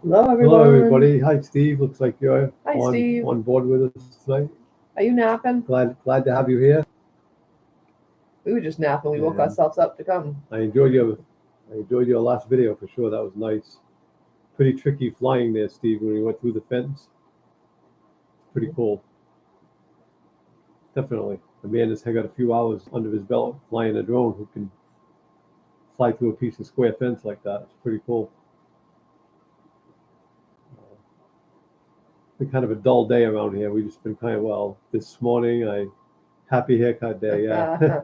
Hello, Hello, everyone. everybody. Hi, Steve. Looks like you're Hi, on Steve. on board with us tonight. Are you napping? Glad to have you here. We were just napping. We woke And ourselves up to come. I enjoyed your I enjoyed your last video for sure. That was nice. Pretty tricky flying there, Steve. When we went through the fence, pretty cool. Definitely, the man has got a few hours under his belt flying a drone who can fly through a piece of square fence like that. It's pretty cool. Been kind of a dull day around here. We just been kind of this morning. I happy haircut day. Yeah.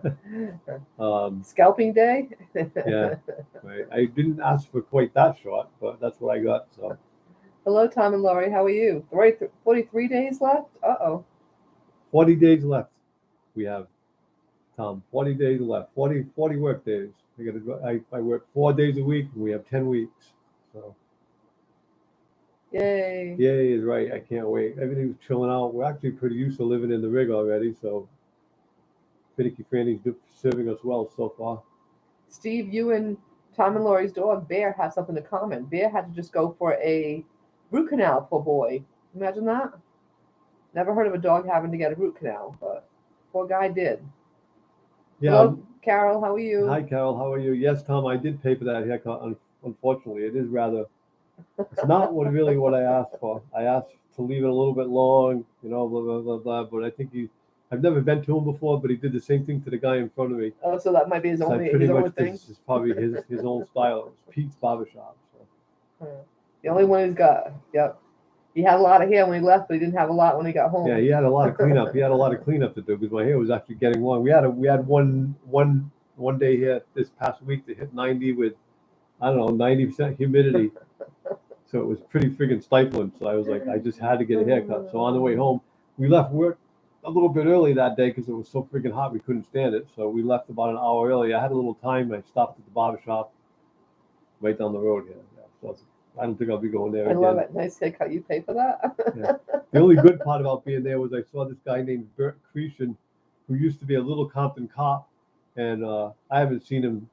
um, Scalping day? Yeah, right. I didn't ask for quite that short, but that's what I got. So Hello, Tom and Laurie. How are you? 43 days left? Uh-oh. 40 days left. We have Tom. 40 days left. 40 work days. I work 4 days a week, and we have 10 weeks. So Yay. yay is right. I can't wait. Everything's chilling out. We're actually pretty used to living in the rig already. So Finicky Franny's serving us well so far. Steve, you and Tom and Laurie's dog, Bear, have something in common. Bear had to just go for a root canal, poor boy. Imagine that. Never heard of a dog having to get a root canal, but poor guy did. Yeah. Hello, Carol. How are Hi, you? Carol. How are you? Yes, Tom. I did pay for that haircut. Unfortunately, it is rather. It's not what I asked for. I asked to leave it a little bit long, blah blah blah blah. But I think I've never been to him before, but he did the same thing to the guy in front of me. Oh, so that might be his So I only pretty his much only thing. this is probably his own style. It's Pete's barbershop. So The only one he's got. Yep. He had a lot of hair when he left, but he didn't have a lot when he got yeah, home. he had a lot of cleanup. He had a lot of cleanup to do because my hair was actually getting long. We had one day here this past week that hit 90 with I don't know 90% humidity. So it was pretty friggin' stifling. So I was like, I just had to get a haircut. So on the way home, we left work a little bit early that day because it was so friggin' hot we couldn't stand it. So we left about an hour early. I had a little time. I stopped at the barber shop right down the road here. Yeah, so I don't think I'll be going there I love again. it. Nice haircut. You pay for that? Yeah. The only good part about being there was I saw this guy named Bert Cretion, who used to be a Little Compton cop, and I haven't seen him,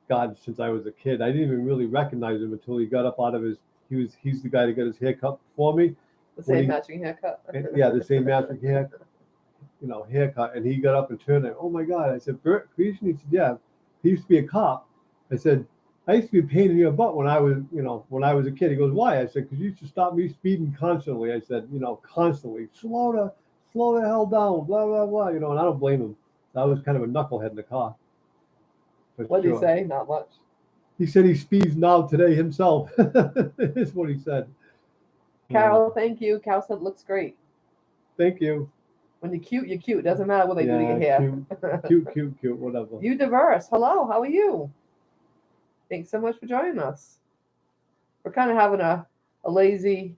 God, since I was a kid. I didn't even really recognize him until he got up out of his. He's the guy that got his hair cut for me. The When same he matching haircut. yeah, the same magic haircut, and he got up and turned like, oh my God. I said, Bert Cretion? He said, yeah, he used to be a cop. I said, I used to be a pain in your butt when I was a kid. He goes, why? I said, because you used to stop me speeding constantly. I said, constantly, slow the hell down, blah, blah, blah, and I don't blame him. I was kind of a knucklehead in the car, for What did he sure. say? Not much. He said he speeds now today himself. Is what he said. Uh, Carol, thank you. Carol said looks great. Thank you. When you're cute, you're cute. Doesn't matter what they do to your Yeah, hair. cute, whatever. You diverse. Hello, how are you? Thanks so much for joining us. We're kind of having a lazy,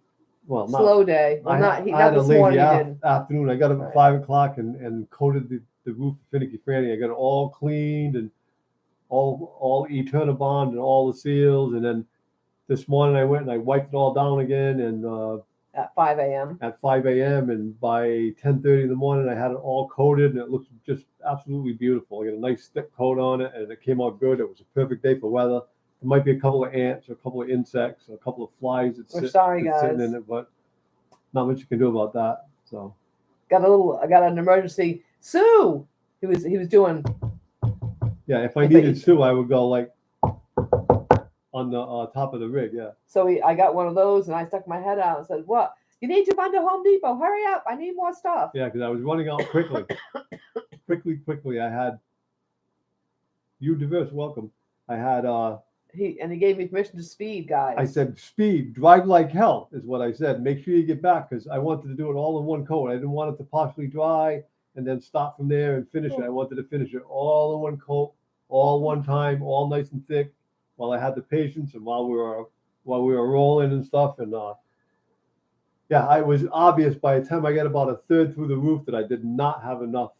Well, not slow day. Well, I not had a this lazy morning. He didn't. afternoon. I got up at Right. 5 o'clock and coated the roof of Finicky Franny. I got it all cleaned and all Eternabond and all the seals. And then this morning I went and I wiped it all down again. And At 5 a.m. at 5 a.m. and by 10:30 in the morning I had it all coated and it looks just absolutely beautiful. I got a nice thick coat on it and it came out good. It was a perfect day for weather. There might be a couple of ants or a couple of insects or a couple of flies We're sorry, sitting guys. in it, but not much you can do about that. So I got an emergency. Sue. He was doing. yeah, if I If I, needed Sue, I would go like on the top of the rig. Yeah, I got one of those and I stuck my head out and said, "What? You need to run to Home Depot. Hurry up! I need more stuff." yeah, because I was running out quickly, quickly. I had you diverse welcome. I had He gave me permission to speed, I guys. said speed, drive like hell is what I said. Make sure you get back because I wanted to do it all in one coat. I didn't want it to partially dry and then stop from there and finish it. I wanted to finish it all in one coat, all one time, all nice and thick, while I had the patience and while we were rolling and stuff. And yeah, it was obvious by the time I got about a third through the roof that I did not have enough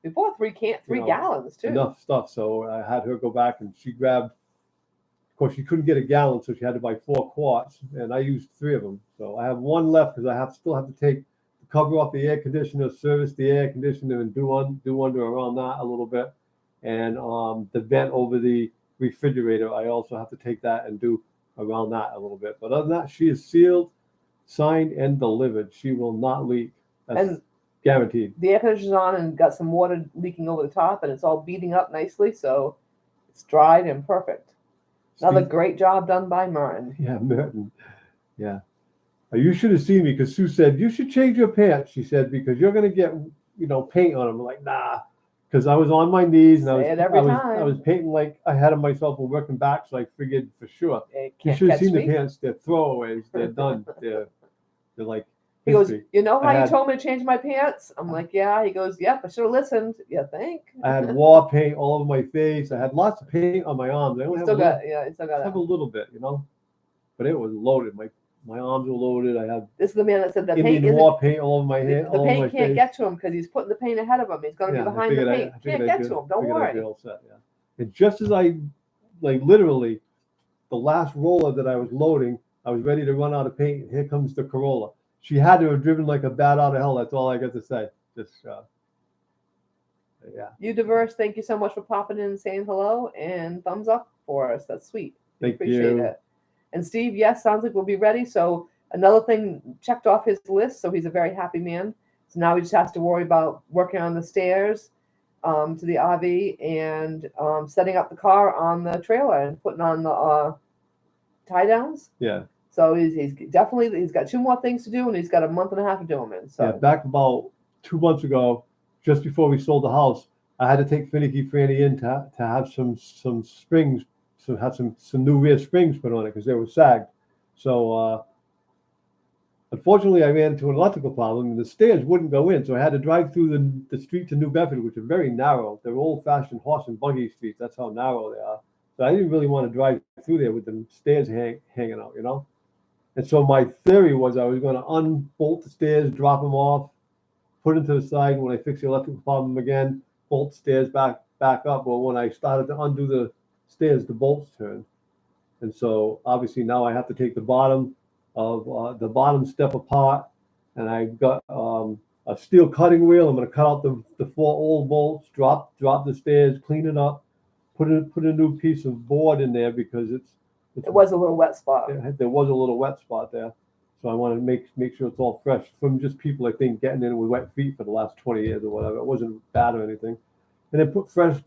We bought you three know, gallons too. enough stuff. So I had her go back and she grabbed. Of course, she couldn't get a gallon, so she had to buy 4 quarts, and I used 3 of them. So I have one left because still have to take the cover off the air conditioner, service the air conditioner, and do under around that a little bit, and the vent over the refrigerator. I also have to take that and do around that a little bit. But other than that, she is sealed, signed, and delivered. She will not leak. That's And guaranteed. the air conditioner's on and got some water leaking over the top, and it's all beating up nicely, so it's dried and perfect. Another Steve- great job done by Merton. Yeah, Merton. Yeah. You should have seen me because Sue said, you should change your pants. She said, because you're going to get, paint on them. I'm like, nah. Because I was on my knees and Say it every I time. was painting like ahead of myself and working back. So I figured for sure. It You can't should have catch seen the me. pants. They're throwaways. They're done. They're like, He goes, history. you know how I you had- told me to change my pants? I'm like, yeah. He goes, yep, I should have listened. You think? I had war paint all over my face. I had lots of paint on my arms. I only You have, still a little, got, yeah, you still got have it. a little bit, but it was loaded. My arms were loaded. I had This is the man that said the paint Indian isn't. war paint all over my head, The all over my paint can't face. get to him because he's putting the paint ahead of him. He's going to Yeah, be I behind the figured I- paint. I figured Can't I'd get be- to him. Don't figured I'd be worry. all set, yeah. And just as I, literally, the last roller that I was loading, I was ready to run out of paint. And here comes the Corolla. She had to have driven like a bat out of hell. That's all I got to say. Just, yeah. You diverse. Thank you so much for popping in and saying hello and thumbs up for us. That's sweet. Thank Appreciate you. it. And Steve, yes, sounds like we'll be ready. So another thing checked off his list. So he's a very happy man. So now he just has to worry about working on the stairs to the RV and setting up the car on the trailer and putting on the tie downs. Yeah. So he's got 2 more things to do, and he's got a month and a half to do them in. So Yeah. Back about 2 months ago, just before we sold the house, I had to take Finicky Franny in to have some springs, so have some new rear springs put on it because they were sagged. So unfortunately, I ran into an electrical problem and the stairs wouldn't go in. So I had to drive through the street to New Bedford, which are very narrow. They're old-fashioned horse and buggy streets. That's how narrow they are. So I didn't really want to drive through there with the stairs hanging out, And so my theory was I was going to unbolt the stairs, drop them off, put them to the side. When I fix the electrical problem again, bolt the stairs back up. Well, when I started to undo the stairs, the bolts turned. And so obviously now I have to take the bottom of the bottom step apart, and I've got a steel cutting wheel. I'm going to cut out the 4 old bolts, drop the stairs, clean it up, put a new piece of board in there because it was a little wet spot. there was a little wet spot there. So I want to make sure it's all fresh from just people, I think, getting in with wet feet for the last 20 years or whatever. It wasn't bad or anything. And then put fresh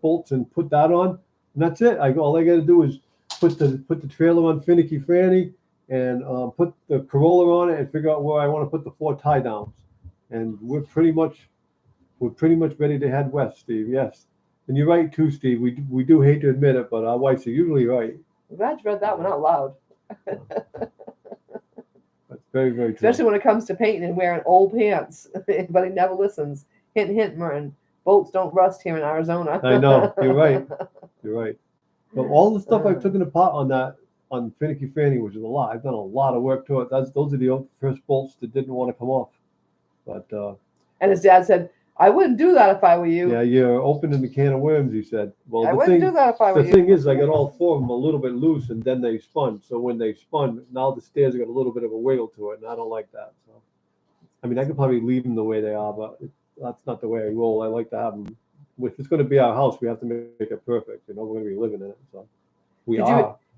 bolts and put that on, and that's it. All I got to do is put the trailer on Finicky Franny and put the Corolla on it and figure out where I want to put the 4 tie downs. And we're pretty much ready to head west, Steve. Yes. And you're right too, Steve. We do hate to admit it, but our wives are usually right. I'm glad you read that one out loud. That's very, very true. Especially when it comes to painting and wearing old pants. But he never listens. Hint, hint, Merton. Bolts don't rust here in Arizona. I know. You're right. You're right. But all the stuff I've taken apart on Finicky Franny, which is a lot. I've done a lot of work to it. Those are the first bolts that didn't want to come off. But and his dad said, I wouldn't do that if I were you. yeah, you're opening the can of worms, he said. Well, I wouldn't do that if I were the you. thing is, I got all 4 of them a little bit loose, and then they spun. So when they spun, now the stairs got a little bit of a wiggle to it, and I don't like that. So, I mean, I could probably leave them the way they are, but that's not the way I roll. I like to have them. If it's going to be our house, we have to make it perfect. We're going to be living in it. So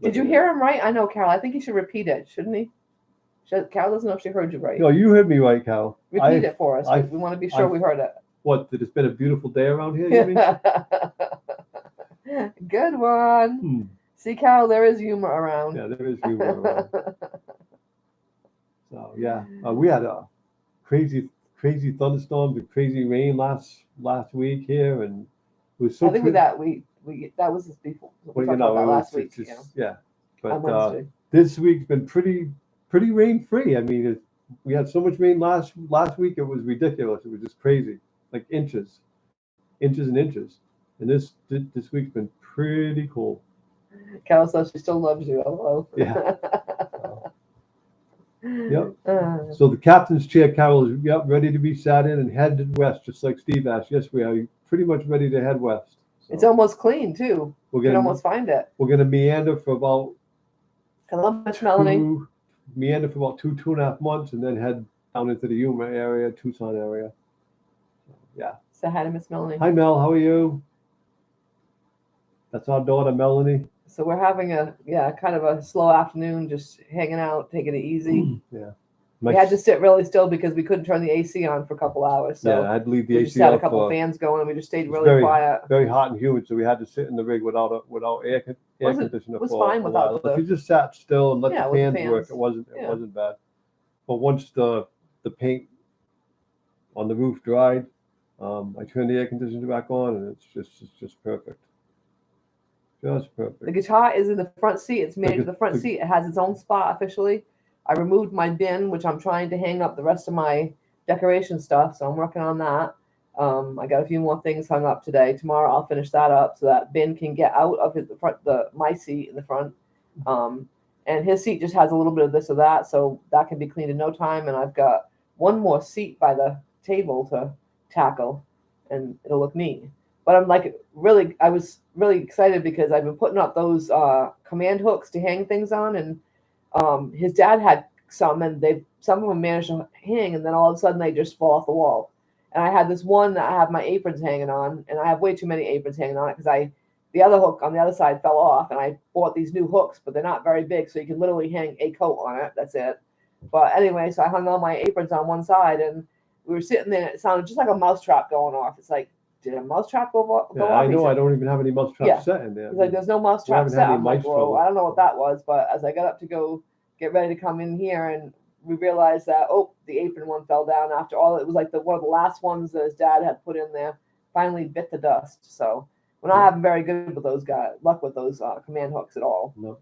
Did you hear him right? I know, Carol. I think he should repeat it, shouldn't he? Carol doesn't know if she heard you right. No, you heard me right, Cal. Repeat it for us. We want to be sure we heard it. What, that it's been a beautiful day around here, you mean? Good one. See, Carol, there is humor around. Yeah, there is humor around. So, yeah, we had a crazy thunderstorms and crazy rain last week here, and it was so. I think with that we that was before. We talked about that last week. Yeah, on but Wednesday. this week's been pretty rain free. I mean, we had so much rain last week; it was ridiculous. It was just crazy, like inches and inches. And this week's been pretty cool. Carol says she still loves you. Hello. Yeah. Yep. So the captain's chair, Carol, is ready to be sat in and headed west, just like Steve asked. Yes, we are pretty much ready to head west. So it's almost clean too. You can almost find it. We're gonna meander for about Columbus, Melanie. 2.5 months, and then head down into the Yuma area, Tucson area. Yeah. Say hi to Miss Melanie. Hi, Mel. How are you? That's our daughter, Melanie. So we're having a kind of a slow afternoon, just hanging out, taking it easy. Yeah. We had to sit really still because we couldn't turn the AC on for a couple hours. So yeah, I had to leave the we just AC had a off. couple fans going, and we just stayed It's really quiet. very hot and humid, so we had to sit in the rig without air conditioner was for fine a without while. the- If you just sat still and let Yeah, the with the fans work, fans. it wasn't Yeah. bad. But once the paint on the roof dried, I turned the air conditioner back on, and it's just perfect. Just perfect. The guitar is in the front seat. It's made to the front seat. It has its own spot officially. I removed my bin, which I'm trying to hang up the rest of my decoration stuff, so I'm working on that. I got a few more things hung up today. Tomorrow I'll finish that up so that Ben can get out of my seat in the front. And his seat just has a little bit of this or that, so that can be cleaned in no time. And I've got one more seat by the table to tackle, and it'll look neat. But I was really excited because I've been putting up those command hooks to hang things on, and his dad had some, and some of them managed to hang, and then all of a sudden they just fall off the wall. And I had this one that I have my aprons hanging on, and I have way too many aprons hanging on it because the other hook on the other side fell off, and I bought these new hooks, but they're not very big, so you can literally hang a coat on it. That's it. But anyway, so I hung all my aprons on one side, and we were sitting there. It sounded just like a mousetrap going off. It's like, did a mousetrap go off? I know. I don't even have any mousetraps set in there. He's like, there's no mousetrap set. I'm like, well, well, I don't know what that was, but as I got up to go get ready to come in here, and we realized that the apron one fell down after all. It was like one of the last ones that his dad had put in there. Finally bit the dust. So we're not having very good with those luck with those command hooks at all. No.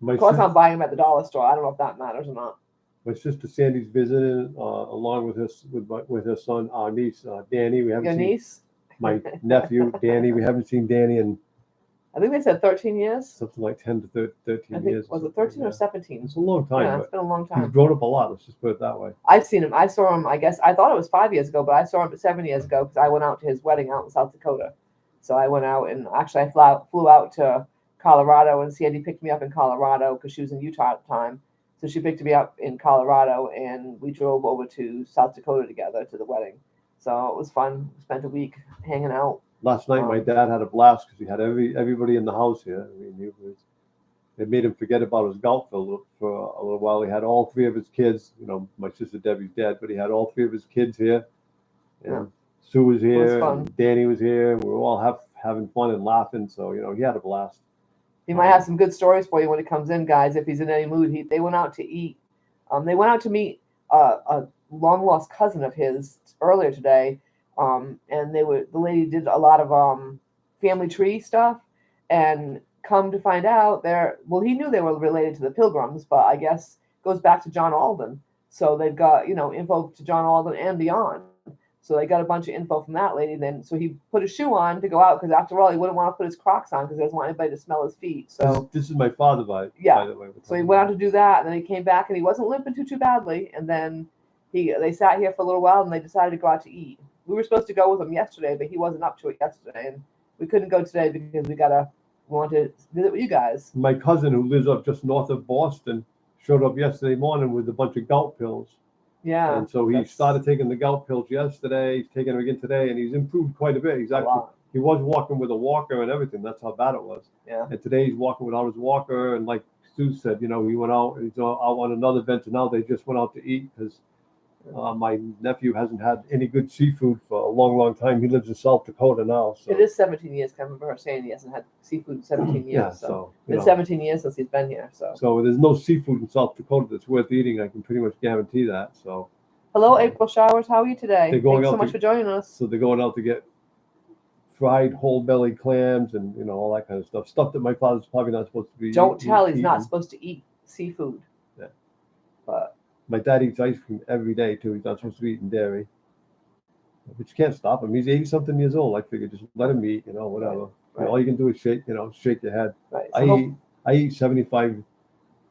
Of course, I'm buying them at the dollar store. I don't know if that matters or not. My sister Sandy's visiting along with her son, our niece Danny. We haven't Your seen niece? my nephew Danny. We haven't seen Danny in I think they said 13 years. something like 10 to 13 years. Was it 13 or 17? It's a long time. Yeah, it's been a long time. He's grown up a lot. Let's just put it that way. I've seen him. I saw him. I guess I thought it was 5 years ago, but I saw him 7 years ago because I went out to his wedding out in South Dakota. So I went out, and actually I flew out to Colorado, and Sandy picked me up in Colorado because she was in Utah at the time. So she picked me up in Colorado, and we drove over to South Dakota together to the wedding. So it was fun. Spent a week hanging out. Last night, my dad had a blast because he had everybody in the house here. I mean, it made him forget about his gout for a little while. He had all three of his kids. You know, my sister Debbie's dead, but he had all three of his kids here. And Sue was here, and Danny was here. We were all having fun and laughing. So, he had a blast. He might have some good stories for you when he comes in, guys, if he's in any mood. They went out to eat. They went out to meet a long-lost cousin of his earlier today. And the lady did a lot of family tree stuff, and come to find out he knew they were related to the Pilgrims, but I guess goes back to John Alden. So they've got, info to John Alden and beyond. So they got a bunch of info from that lady. So he put a shoe on to go out because after all, he wouldn't want to put his Crocs on because he doesn't want anybody to smell his feet. So this is my father, by the way. So he went out to do that, and then he came back, and he wasn't limping too badly. And then they sat here for a little while, and they decided to go out to eat. We were supposed to go with him yesterday, but he wasn't up to it yesterday, and we couldn't go today because we wanted to visit with you guys. My cousin, who lives up just north of Boston, showed up yesterday morning with a bunch of gout pills. Yeah. And so he started taking the gout pills yesterday. He's taking them again today, and he's improved quite a bit. He was walking with a walker and everything. That's how bad it was. Yeah. And today he's walking without his walker, and like Stu said, he went out. He's out on another venture now. They just went out to eat because my nephew hasn't had any good seafood for a long, long time. He lives in South Dakota now. So it is 17 years. I remember her saying he hasn't had seafood in 17 years. Yeah, so it's 17 years since he's been here. So there's no seafood in South Dakota that's worth eating. I can pretty much guarantee that. So hello, April Showers. How are you today? Thanks so much for joining us. So they're going out to get fried whole belly clams and all that kind of stuff. Stuff that my father's probably not supposed to be. Don't tell he's not supposed to eat seafood. Yeah. But my dad eats ice cream every day too. He's not supposed to be eating dairy. But you can't stop him. He's 80-something years old. I figured just let him eat, whatever. Right. All you can do is shake your head. Right. I eat 75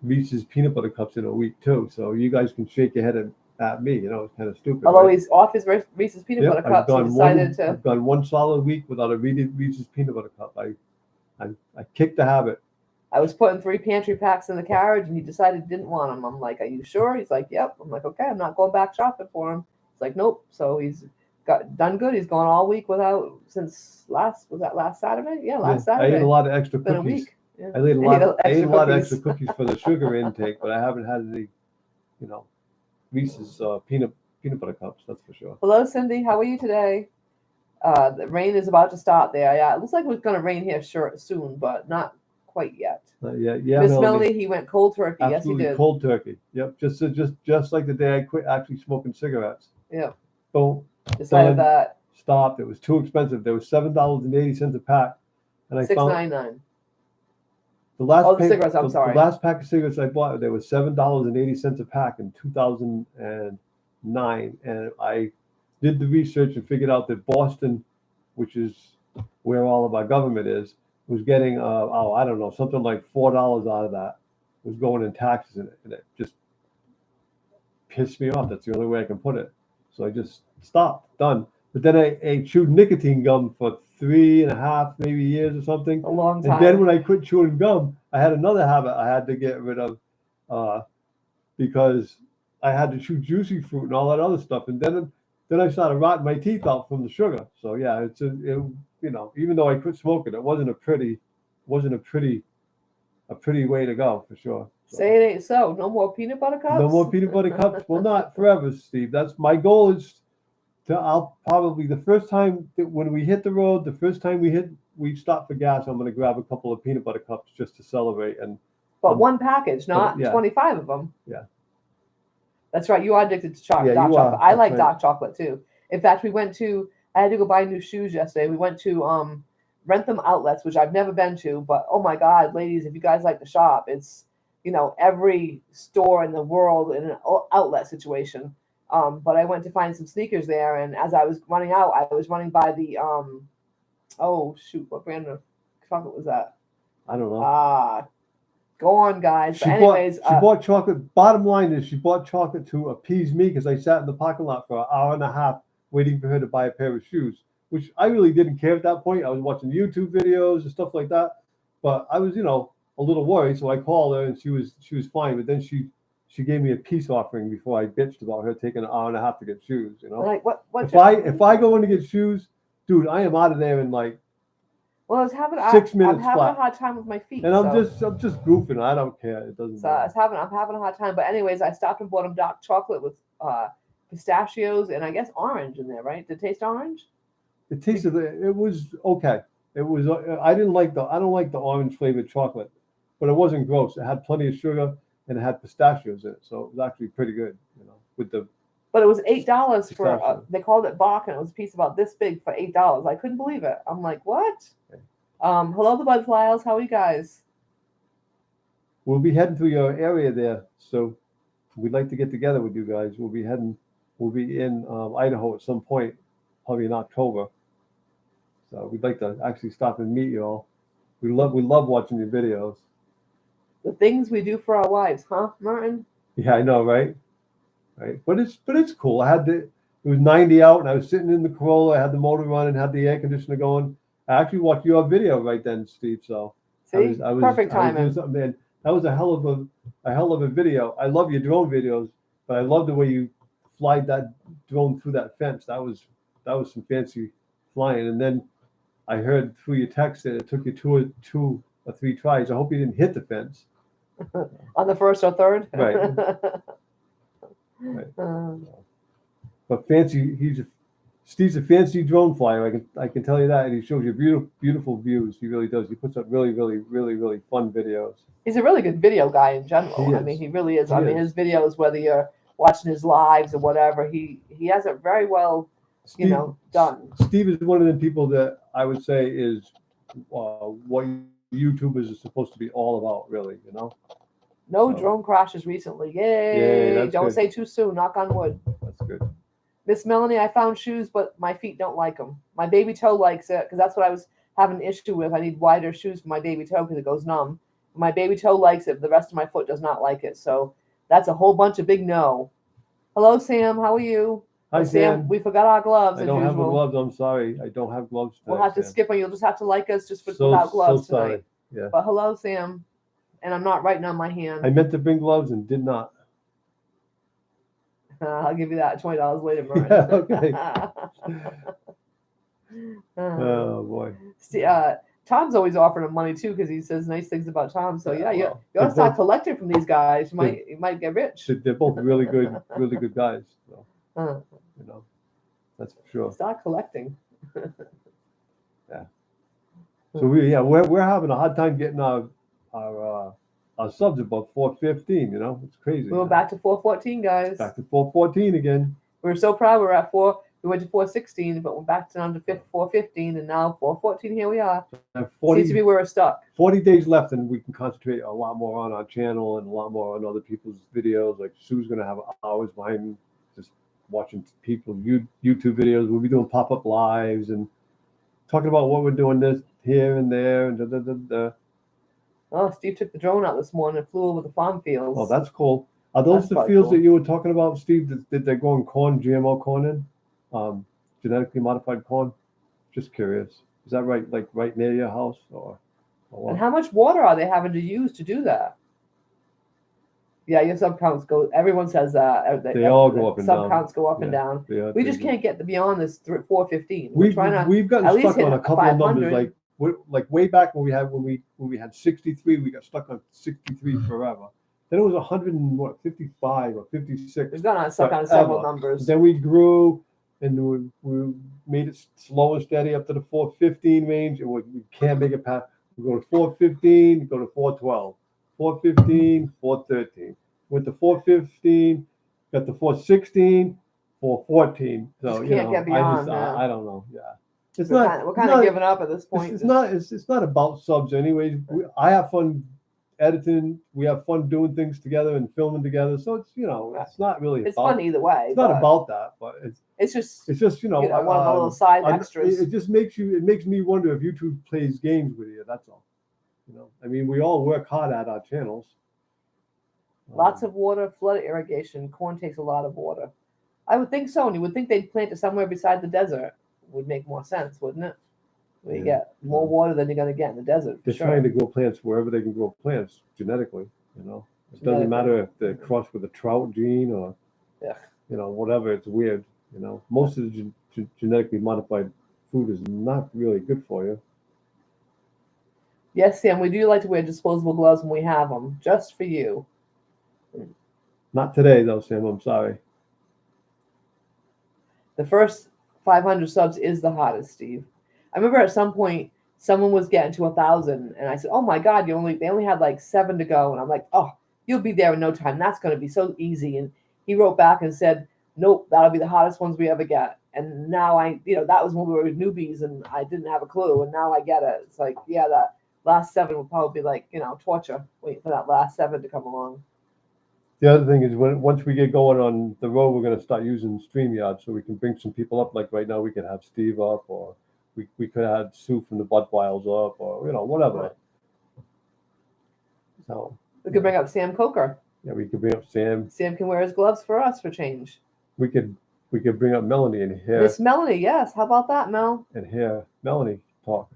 Reese's peanut butter cups in a week too. So you guys can shake your head at me. It's kind of stupid. Although he's off his Reese's peanut butter cups, he decided to. I've gone one solid week without a Reese's peanut butter cup. I kicked the habit. I was putting 3 pantry packs in the carriage, and he decided he didn't want them. I'm like, are you sure? He's like, yep. I'm like, okay, I'm not going back shopping for him. He's like, nope. So he's done good. He's gone all week without since last Saturday? Yeah, last Saturday. I ate a lot of extra Been cookies. a week. Yeah. I ate a Ate lot. I ate extra a lot of cookies. extra cookies for the sugar intake, but I haven't had any, Reese's peanut butter cups. That's for sure. Hello, Cindy. How are you today? The rain is about to start there. Yeah, it looks like it's going to rain here soon, but not quite yet. Yeah, Miss Melanie. Melanie, he went cold turkey. Absolutely Yes, he did. cold turkey. Yep, just like the day I quit actually smoking cigarettes. Yeah, Boom, decided done. that Stopped. It was too expensive. There was $7.80 a pack, and I found $6.99. the last. Oh, the cigarettes. I'm sorry. The last pack of cigarettes I bought, there was $7.80 a pack in 2009, and I did the research and figured out that Boston, which is where all of our government is, was getting I don't know, something like $4 out of that was going in taxes, and it just pissed me off. That's the only way I can put it. So I just stopped, done. But then I chewed nicotine gum for 3.5 maybe years or something. A long time. And then when I quit chewing gum, I had another habit I had to get rid of, because I had to chew juicy fruit and all that other stuff. And then I started rotting my teeth out from the sugar. So yeah, even though I quit smoking, it wasn't a pretty way to go for sure. So. Say it ain't so. No more peanut butter cups. No more peanut butter cups. Well, not forever, Steve. That's my goal. Is I'll probably the first time that when we hit the road, the first time we stop for gas, I'm going to grab a couple of peanut butter cups just to celebrate. But one package, not yeah. 25 of them. Yeah. That's right. You are addicted to chocolate. Yeah, dark you chocolate. are. I like That's dark chocolate too. In fact, I had to go buy new shoes yesterday. We went to Rentham Outlets, which I've never been to, but oh my God, ladies, if you guys like to shop, it's every store in the world in an outlet situation. But I went to find some sneakers there, and as I was running out, I was running by the oh shoot, what brand of chocolate was that? I don't know. Go on, guys. She but anyways, bought chocolate. Bottom line is she bought chocolate to appease me because I sat in the parking lot for an hour and a half waiting for her to buy a pair of shoes, which I really didn't care at that point. I was watching YouTube videos and stuff like that, but I was, a little worried. So I called her and she was fine. But then she gave me a peace offering before I bitched about her taking an hour and a half to get shoes. like what? If I go in to get shoes, dude, I am out of there in like. Well, I was having 6 minutes I'm having flat. a hard time with my feet. And I'm just goofing. I don't care. It doesn't. So I'm having a hard time. But anyways, I stopped and bought them dark chocolate with pistachios and I guess orange in there, right? Did it taste orange? It tasted. It was okay. It was. I don't like the orange flavored chocolate, but it wasn't gross. It had plenty of sugar and it had pistachios in it, so it was actually pretty good. With the. But it was $8 for. Pistachio. They called it Bach, and it was a piece about this big for $8. I couldn't believe it. I'm like, what? Okay. Hello, the Budflyers. How are you guys? We'll be heading through your area there, so we'd like to get together with you guys. We'll be in Idaho at some point, probably in October. So we'd like to actually stop and meet you all. We love watching your videos. The things we do for our wives, huh, Martin? Yeah, I know, right? Right, but it's cool. It was 90 out, and I was sitting in the Corolla. I had the motor running, had the air conditioner going. I actually watched your video right then, Steve. So see, perfect timing. Man, that was a hell of a video. I love your drone videos, but I love the way you fly that drone through that fence. That was some fancy flying. And then I heard through your text that it took you two or three tries. I hope you didn't hit the fence on the first or third. Right. Right. But Steve's a fancy drone flyer. I can tell you that, and he shows you beautiful views. He really does. He puts up really, really, really, really fun videos. He's a really good video guy in general. I mean, he really is. His videos, whether you're watching his lives or whatever, he has it very well, done. Steve is one of the people that I would say is what YouTubers are supposed to be all about, really. No drone crashes recently. Yay! Don't good. say too soon. Knock on wood. That's good. Miss Melanie, I found shoes, but my feet don't like them. My baby toe likes it because that's what I was having an issue with. I need wider shoes for my baby toe because it goes numb. My baby toe likes it, but the rest of my foot does not like it. So that's a whole bunch of big no. Hello, Sam. How are you? Hi, Sam. We forgot our gloves. I don't have gloves. I'm sorry. I don't have gloves today. We'll have to skip, and you'll just have to like us just without gloves tonight. Yeah. But hello, Sam. And I'm not writing on my hand. I meant to bring gloves and did not. I'll give you that $20 later, Martin. Yeah, okay. Oh boy. Tom's always offering him money too because he says nice things about Tom. So yeah, you well, ought to they're start both- collecting from these guys. You might get rich. they're both really good guys. So, Uh, you know, that's for sure. start collecting. So we're having a hard time getting our subs above 415. You know, it's crazy. We went back to 414, guys. Back to 414 again. We were so proud. We were at 4. We went to 416, but we're back down to 415, and now 414. Here we are. I have Seems to be where we're stuck. 40 days left, and we can concentrate a lot more on our channel and a lot more on other people's videos. Like Sue's gonna have hours behind me just watching people YouTube videos. We'll be doing pop-up lives and talking about what we're doing this here and there and da. Oh, Steve took the drone out this morning and flew over the farm fields. Oh, that's cool. Are those That's the probably fields cool. that you were talking about, Steve? That they're growing corn, GMO corn in, genetically modified corn? Just curious. Is that right? Like right near your house, or what? And how much water are they having to use to do that? Yeah, your sub counts go. Everyone says that. They all go up and sub down. counts go up and Yeah. down. Yeah, We they just do. can't get beyond this 415. We're We've trying to. we've gotten at least stuck on hit a couple of numbers 500. like way back when we had 63, we got stuck on 63 forever. Then it was 155 or 56. We've gone on stuck on several Forever. numbers. Then we grew and we made it slow and steady up to the 415 range, and we can't make it past. We go to 415, go to 412, 415, 413. Went to 415, got to 416, 414. So Just you can't know, get beyond, I don't know. Yeah, it's We're kind of giving up at this point. it's not about subs anyways. I have fun editing. We have fun doing things together and filming together. So it's it's not really It's about, fun either way. it's not but about that, but It's just it's just one of the little side extras. It just makes me wonder if YouTube plays games with you. That's all. I mean, we all work hard at our channels. Lots of water, flood irrigation. Corn takes a lot of water. I would think so, and you would think they'd plant it somewhere beside the desert. Would make more sense, wouldn't it? Where you Yeah. get more water than you're going to get in the desert. For They're sure. trying to grow plants wherever they can grow plants genetically. It Genetically. doesn't matter if they're crossed with a trout gene or Yeah. whatever. It's weird. Most of the genetically modified food is not really good for you. Yes, Sam, we do like to wear disposable gloves when we have them, just for you. Not today, though, Sam. I'm sorry. The first 500 subs is the hottest, Steve. I remember at some point someone was getting to 1,000, and I said, "Oh my God, they only had like 7 to go," and I'm like, "Oh, you'll be there in no time. That's going to be so easy." And he wrote back and said, "Nope, that'll be the hottest ones we ever get." And now that was when we were newbies, and I didn't have a clue, and now I get it. It's like, yeah, that last 7 will probably be like torture, waiting for that last 7 to come along. The other thing is once we get going on the road, we're going to start using StreamYard so we can bring some people up. Like right now, we could have Steve up, or we could have Sue from the Butt Files up, or whatever. Right. So We could bring up Sam Coker. yeah, we could bring up Sam. Sam can wear his gloves for us for change. We could bring up Melanie and hear Miss Melanie, yes. How about that, Mel? Melanie talk.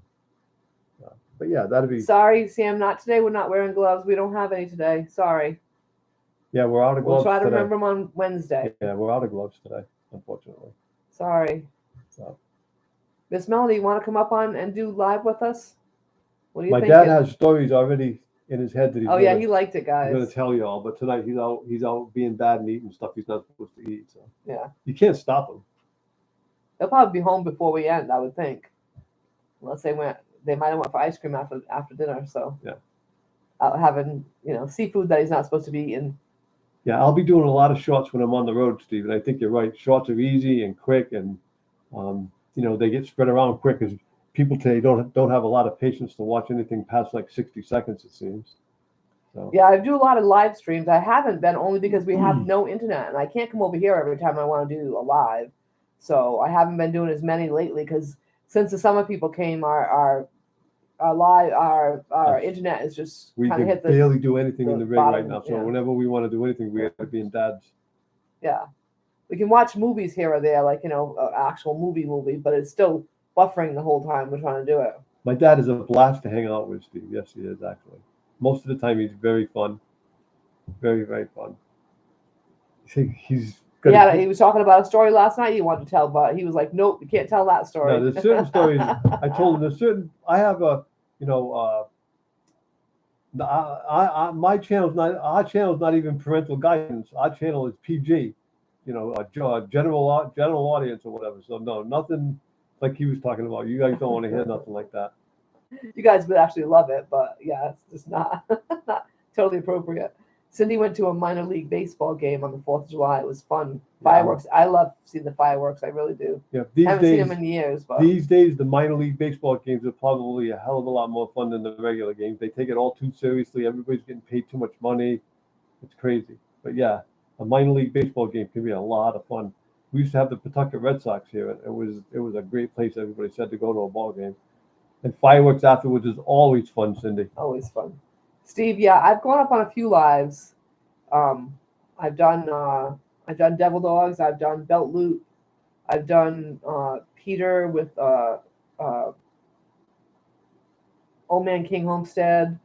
But yeah, that'd be Sorry, Sam, not today. We're not wearing gloves. We don't have any today. Sorry. yeah. We're out of gloves We'll try to today. remember them on Wednesday. Yeah, we're out of gloves today, unfortunately. Sorry. So Miss Melanie, you want to come up on and do live with us? What do you my think? dad has stories already in his head that he's Oh yeah, gonna, he liked it, he's gonna guys. tell y'all. But tonight he's out being bad and eating stuff he's not supposed to eat. So Yeah. you can't stop him. They'll probably be home before we end, I would think. Unless they might have went for ice cream after dinner. So Yeah. Out having seafood that he's not supposed to be eating. Yeah, I'll be doing a lot of shorts when I'm on the road, Steve. And I think you're right. Shorts are easy and quick, and they get spread around quick because people today don't have a lot of patience to watch anything past like 60 seconds. It seems. So Yeah, I do a lot of live streams. I haven't been only because we have no internet, and I can't come over here every time I want to do a live. So I haven't been doing as many lately because since the summer people came, our internet is just we kind can of hit barely do anything in the the rig right bottom, now. So yeah. whenever we want to do anything, we have to be in Dad's. Yeah, we can watch movies here or there, like actual movie, but it's still buffering the whole time we're trying to do it. My dad is a blast to hang out with, Steve. Yes, he is actually. Most of the time, he's very fun, very very fun. He's good. Yeah, he was talking about a story last night he wanted to tell, but he was like, "Nope, you can't tell that story." No, there's certain stories. I told him I have a you know, my channel's not, our channel's not even parental guidance. Our channel is PG, you know, general audience or whatever. So no, nothing like he was talking about. You guys don't want to hear nothing like that. You guys would actually love it, but yeah, it's just not not totally appropriate. Cindy went to a minor league baseball game on the 4th of July. It was fun. Yeah. Fireworks. I love seeing the fireworks. I really do. Yeah, Haven't seen them in years, but these days the minor league baseball games are probably a hell of a lot more fun than the regular games. They take it all too seriously. Everybody's getting paid too much money. It's crazy. But yeah, a minor league baseball game can be a lot of fun. We used to have the Pawtucket Red Sox here, and it was a great place. Everybody said to go to a ball game. And fireworks afterwards is always fun, Cindy. always fun. Steve, yeah, I've gone up on a few lives. I've done Devil Dogs. I've done Belt Loot. I've done Peter with Old Man King Homestead.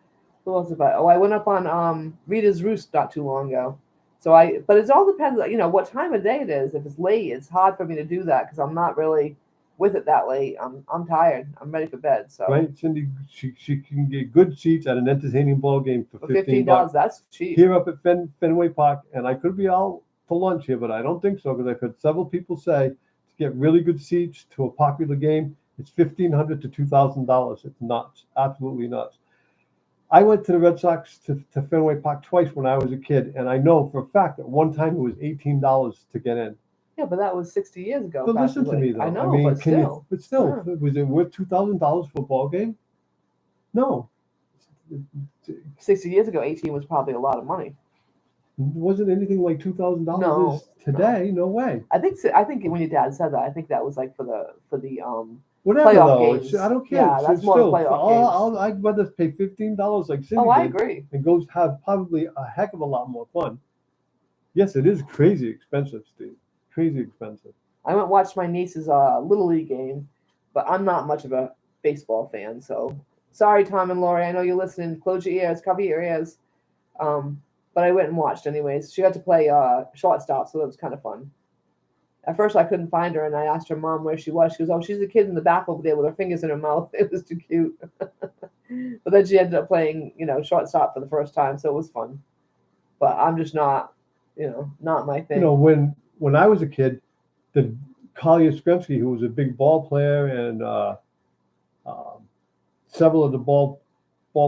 Who else have I? Oh, I went up on Rita's Roost not too long ago. But it all depends, you know, what time of day it is. If it's late, it's hard for me to do that because I'm not really with it that late. I'm tired. I'm ready for bed. So Right, Cindy, she can get good seats at an entertaining ball game for $15. $15, that's cheap. Here up at Fenway Park, and I could be out to lunch here, but I don't think so because I've heard several people say to get really good seats to a popular game, it's $1,500 to $2,000. It's nuts, absolutely nuts. I went to the Red Sox to Fenway Park twice when I was a kid, and I know for a fact that one time it was $18 to get in. Yeah, but that was 60 years ago. But listen to me, though. I know, mean, but still. Was it worth $2,000 for a ball game? No. 60 years ago, 18 was probably a lot of money. Wasn't anything like $2,000 No, today. No way. I think when your dad said that, I think that was like for the Whatever playoff though, games. I don't care. Yeah, that's more still, playoff games. I'd rather pay $15 like Cindy Oh, I did agree. and go have probably a heck of a lot more fun. Yes, it is crazy expensive, Steve. Crazy expensive. I went and watched my niece's Little League game, but I'm not much of a baseball fan. So sorry, Tom and Lori. I know you're listening. Close your ears, cover your ears. But I went and watched anyways. She got to play shortstop, so that was kind of fun. At first, I couldn't find her, and I asked her mom where she was. She goes, "Oh, she's the kid in the back over there with her fingers in her mouth." It was too cute. But then she ended up playing, shortstop for the first time, so it was fun. But I'm just not, not my thing. When I was a kid, the Collier Skremski, who was a big ball player, and several of the ball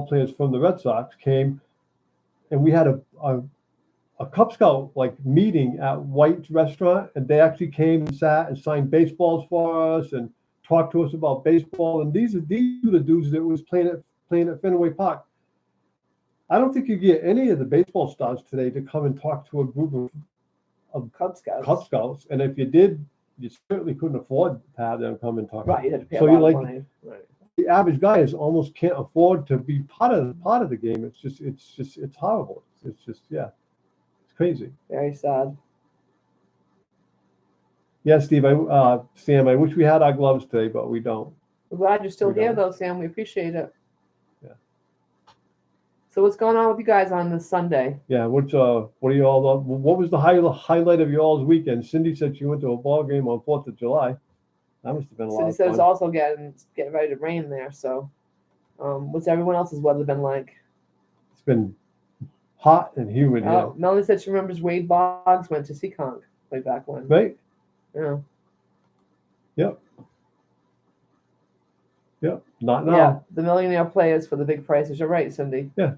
players from the Red Sox came, and we had a Cub Scout meeting at White's restaurant, and they actually came and sat and signed baseballs for us and talked to us about baseball. And these are the dudes that was playing at Fenway Park. I don't think you get any of the baseball stars today to come and talk to a group of Cub Scouts. And if you did, you certainly couldn't afford to have them come and talk. Right, you had to pay So a you're lot of money. Right. The average guy is almost can't afford to be part of the game. It's horrible. It's crazy. Very sad. Yeah, Steve. Sam, I wish we had our gloves today, but we don't. I'm glad you're still We here, don't. though, Sam. We appreciate it. Yeah. So what's going on with you guys on this Sunday? Yeah. What are you all? What was the highlight of your all's weekend? Cindy said she went to a ball game on 4th of July. That must have been a lot Cindy of said fun. it's also getting ready to rain there. So, what's everyone else's weather been like? It's been hot and humid here. Melanie said she remembers Wade Boggs went to Seekonk way back when. Right? Yeah. Yep. Not now. Yeah, the millionaire players for the big prices. You're right, Cindy. Yeah.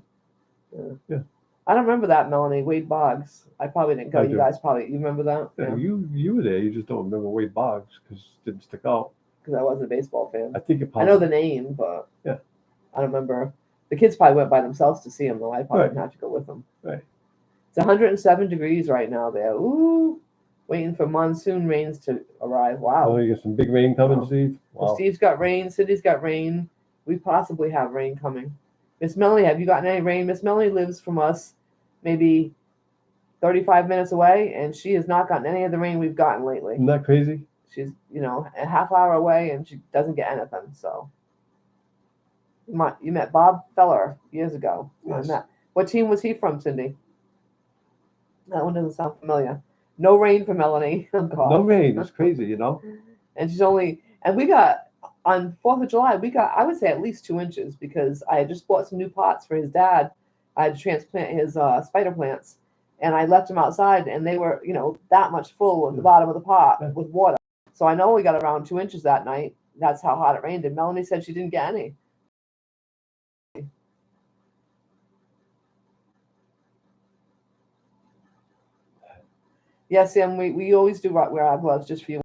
I don't remember that, Melanie. Wade Boggs. I probably didn't go. I You do. guys probably, you remember that? Yeah, you were there. You just don't remember Wade Boggs because it didn't stick out. Because I wasn't a baseball fan. I think it I probably. know the name, but Yeah. I don't remember. The kids probably went by themselves to see him, though. I probably Right. didn't have to go with them. Right. It's 107 degrees right now there. Ooh, waiting for monsoon rains to arrive. Wow. Oh, you got some big rain coming, Wow. Steve. Well, Wow. Steve's got rain. Cindy's got rain. We possibly have rain coming. Miss Melanie, have you gotten any rain? Miss Melanie lives from us maybe 35 minutes away, and she has not gotten any of the rain we've gotten lately. Isn't that crazy? She's, a half hour away, and she doesn't get anything. So you met Bob Feller years ago. Yes. What team was he from, Cindy? That one doesn't sound familiar. No rain for Melanie. Oh, God. No rain. It's crazy, And we got on 4th of July, we got, I would say, at least 2 inches because I had just bought some new pots for his dad. I had to transplant his spider plants, and I left them outside, and they were, that much full at the bottom of the pot with water. So I know we got around 2 inches that night. That's how hot it rained. And Melanie said she didn't get any. Yes, Sam, we always do wear our gloves just for you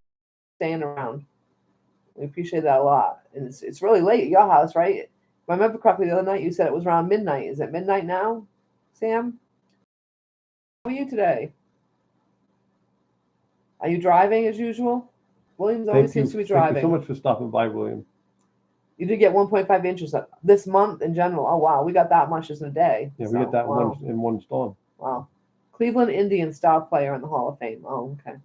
staying around. We appreciate that a lot. And it's really late at your house, right? If I remember correctly, the other night you said it was around midnight. Is it midnight now, Sam? How are you today? Are you driving as usual? Williams always seems to be driving. Thank you so much for stopping by, William. You did get 1.5 inches this month in general. Oh, wow. We got that much just in a day. Yeah, we get that in one storm. Wow. Cleveland Indians star player in the Hall of Fame. Oh, okay.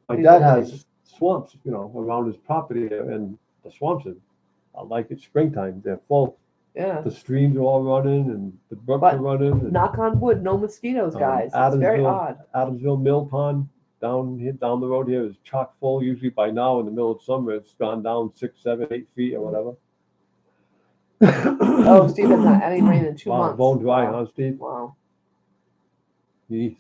My dad has swamps, around his property, and the swamps are like it's springtime. They're full. Yeah. The streams are all running, and the brooks are running. And, knock on wood, no mosquitoes, guys. It's very odd. Adamsville Mill Pond down the road here is chock full. Usually by now in the middle of summer, it's gone down 6, 7, 8 feet or whatever. Oh, Steve hasn't had any rain in 2 months. Bone dry, huh, Steve? Wow. Jeez.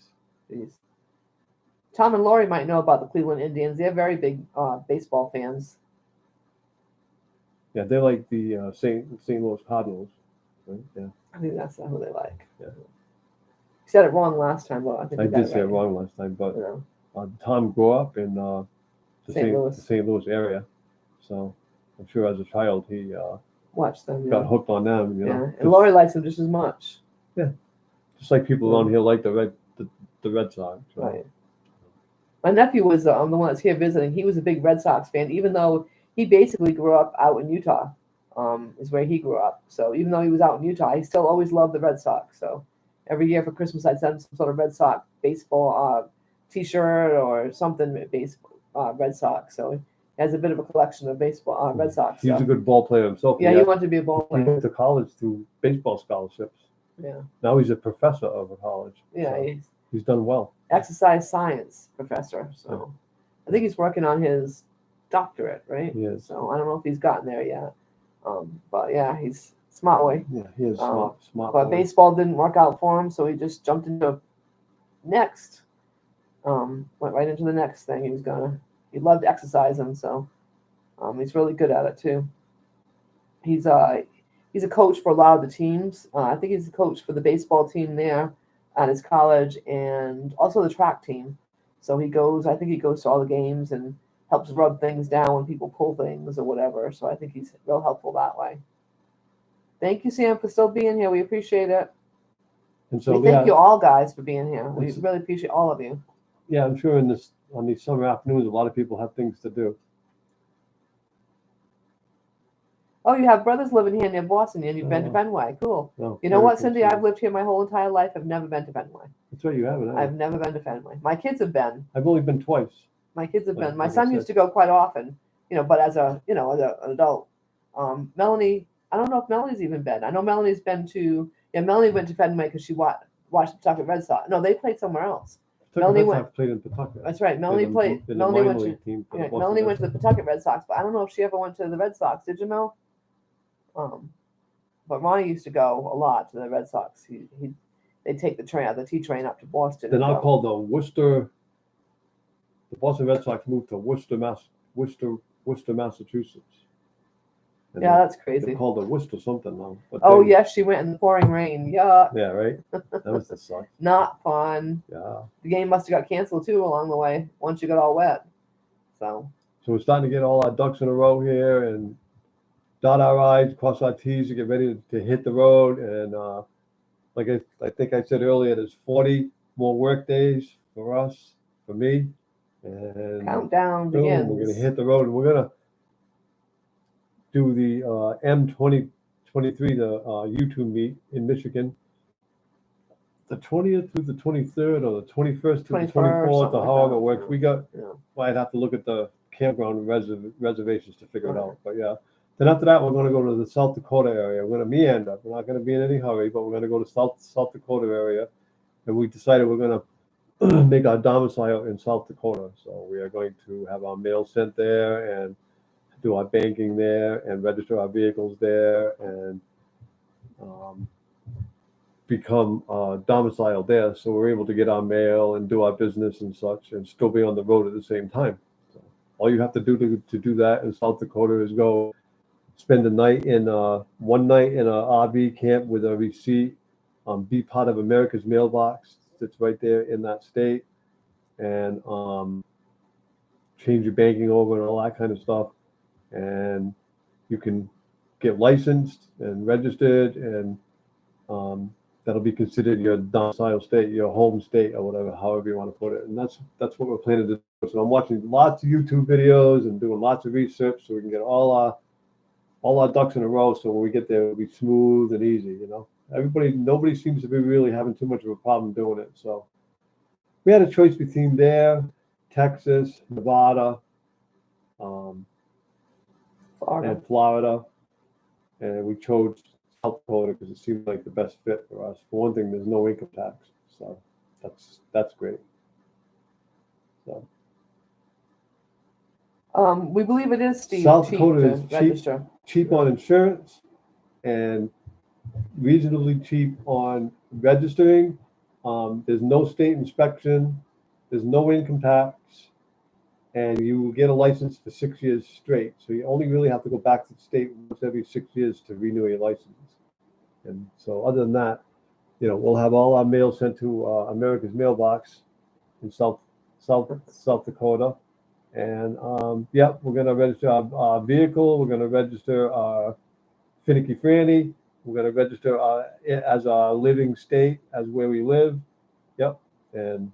Tom and Lori might know about the Cleveland Indians. They're very big baseball fans. Yeah, they're like the St. Louis Cardinals. Right? Yeah. I think that's who they like. Yeah. You said it wrong last time, but I think I did say it wrong last time. But Tom grew up in the St. Louis area, so I'm sure as a child he watched them. Got hooked on them. Yeah, and Lori likes them just as much. Yeah, just like people around here like the Red Sox. So. Right. My nephew was the one that's here visiting. He was a big Red Sox fan, even though he basically grew up out in Utah. Is where he grew up. So even though he was out in Utah, he still always loved the Red Sox. So every year for Christmas, I'd send him some sort of Red Sox baseball T-shirt or something Red Sox. So he has a bit of a collection of baseball Red Sox. He's a good ball player himself. Yeah, he wanted to be a ball player. He went to college through baseball scholarships. Yeah. Now he's a professor of a college. Yeah, so he's done well. Exercise science professor. So I think he's working on his doctorate, right? He is. So I don't know if he's gotten there yet. But yeah, he's smart boy. Yeah, he is smart. But boy. Baseball didn't work out for him, so he just jumped into next. Went right into the next thing. He loved exercising, so he's really good at it too. He's a coach for a lot of the teams. I think he's a coach for the baseball team there at his college and also the track team. So I think he goes to all the games and helps rub things down when people pull things or whatever. So I think he's real helpful that way. Thank you, Sam, for still being here. We appreciate it. And so we thank you all guys for being here. We really appreciate all of you. Yeah, I'm sure on these summer afternoons, a lot of people have things to do. Oh, you have brothers living here near Boston, and you've been to Fenway. Cool. No, you know what, Cindy? I've lived here my whole entire life. I've never been to Fenway. That's right, you haven't. I've never been to Fenway. My kids have been. I've only been twice. My kids have been. My son used to go quite often, but as an adult. Melanie, I don't know if Melanie's even been. I know Melanie's been to. Yeah, Melanie went to Fenway because she watched the Pawtucket Red Sox. No, they played somewhere else. Melanie played in Pawtucket. That's right. Melanie played. Melanie went to. Yeah, Melanie went to the Pawtucket Red Sox, but I don't know if she ever went to the Red Sox. Did you, Mel? But Ronnie used to go a lot to the Red Sox. They'd take the T train up to Boston. They're now called the Worcester. The Boston Red Sox moved to Worcester, Massachusetts. And yeah, that's crazy. They're called the Worcester something now. But yes, she went in the pouring rain. Yeah. Yeah, right. That was the suck. Not fun. Yeah. The game must have got canceled too along the way once you got all wet. So we're starting to get all our ducks in a row here and dot our I's, cross our T's to get ready to hit the road. And like I think I said earlier, there's 40 more work days for us, for me. And countdown begins. We're going to hit the road, and we're going to do the M2023, the YouTube meet in Michigan, the 20th through the 23rd or the 21st to the 24th, or however it works. I'd have to look at the campground reservations to figure it out. But yeah, then after that, we're going to go to the South Dakota area. We're going to meander. We're not going to be in any hurry, but we're going to go to South Dakota area, and we decided we're going to make our domicile in South Dakota. So we are going to have our mail sent there and do our banking there and register our vehicles there and become domiciled there. So we're able to get our mail and do our business and such and still be on the road at the same time. So all you have to do to do that in South Dakota is go spend a night in one night in a RV camp with a receipt, be part of America's Mailbox that's right there in that state, and change your banking over and all that kind of stuff. And you can get licensed and registered, and that'll be considered your domicile state, your home state, or whatever, however you want to put it. And that's what we're planning to do. So I'm watching lots of YouTube videos and doing lots of research so we can get all our ducks in a row. So when we get there, it'll be smooth and easy. You know, nobody seems to be really having too much of a problem doing it. So we had a choice between there, Texas, Nevada, Florida. and Florida, and we chose South Dakota because it seemed like the best fit for us. For one thing, there's no income tax, so that's great. So We believe it is, Steve, South cheap Dakota to is cheap. register. Cheap on insurance and reasonably cheap on registering. There's no state inspection, there's no income tax, and you will get a license for 6 years straight. So you only really have to go back to the state once every 6 years to renew your license. And so other than that, you know, we'll have all our mail sent to America's Mailbox in South Dakota. And we're going to register our vehicle. We're going to register our Finicky Franny. We're going to register it as our living state, as where we live. Yep. And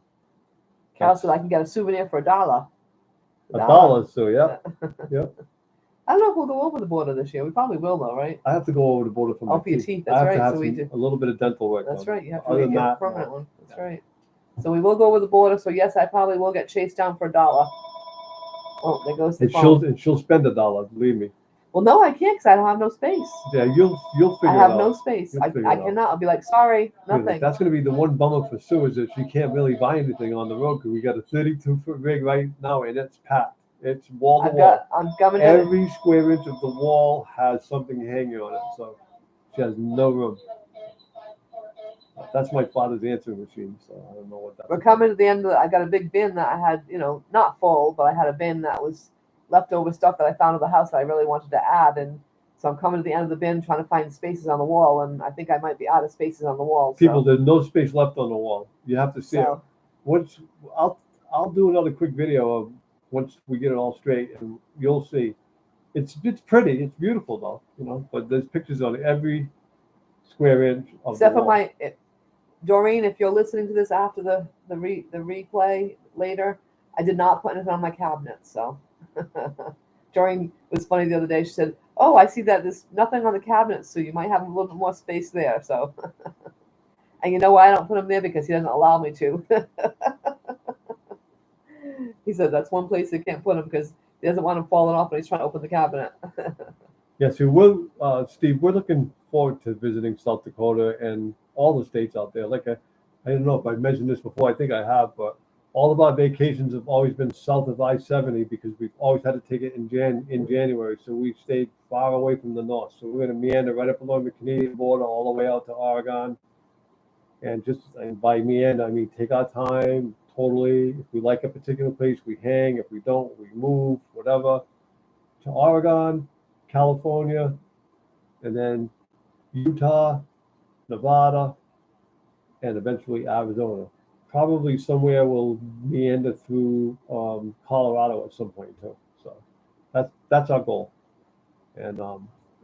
Cal said I can get a souvenir for $1. $1. So yeah. I don't know if we'll go over the border this year. We probably will, though, right? I have to go over the border for my for your teeth. teeth. I That's have right. to have So we do. a little bit of dental work That's done. right. You have to Other get than a that, permanent no. one. That's right. So we will go over the border. So yes, I probably will get chased down for $1. Oh, there goes the And phone. she'll spend $1. Believe me. Well, no, I can't because I don't have no space. Yeah, you'll figure I it have out. no space. You'll I figure it out. cannot. I'll be like, sorry, nothing. That's going to be the one bummer for Sue is that she can't really buy anything on the road because we got a 32-foot rig right now and it's packed. It's wall to wall. I'm coming to Every square inch of the wall has something hanging on it, so she has no room. That's my father's answering machine, so I don't know what that's. We're coming to the end of I got a big bin that I had, not full, but I had a bin that was leftover stuff that I found at the house that I really wanted to add. And so I'm coming to the end of the bin trying to find spaces on the wall. And I think I might be out of spaces on the wall. People, there's no space left on the wall. You have to see it. Once I'll do another quick video of once we get it all straight and you'll see. It's pretty. It's beautiful though, but there's pictures on every square inch of Except the for wall. Doreen, if you're listening to this after the replay later, I did not put anything on my cabinet. So Doreen was funny the other day. She said, "Oh, I see that there's nothing on the cabinet, so you might have a little bit more space there." So, and you know why I don't put them there? Because he doesn't allow me to. He said that's one place he can't put them because he doesn't want them falling off when he's trying to open the cabinet. Yeah, so Steve, we're looking forward to visiting South Dakota and all the states out there. Like I don't know if I mentioned this before, I think I have, but all of our vacations have always been south of I-70 because we've always had to take it in January. So we've stayed far away from the north. So we're going to meander right up along the Canadian border all the way out to Oregon. And by meander, I mean take our time totally. If we like a particular place, we hang. If we don't, we move, whatever. To Oregon, California, and then Utah, Nevada, and eventually Arizona. Probably somewhere we'll meander through Colorado at some point too. So that's our goal. And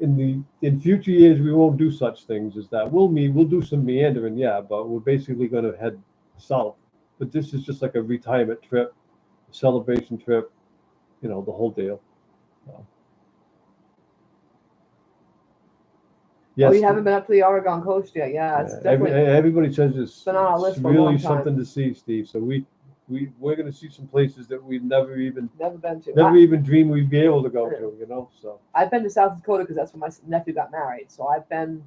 in future years we won't do such things as that. We'll do some meandering, yeah, but we're basically going to head south. But this is just like a retirement trip, a celebration trip, the whole deal. Yes. Oh, you haven't been up to the Oregon coast yet? Yeah, it's definitely. Everybody says it's been on our list for a really long time. Something to see, Steve. So we're going to see some places that we've never even been to. Never even dreamed we'd be able to go to. So I've been to South Dakota because that's where my nephew got married. So I've been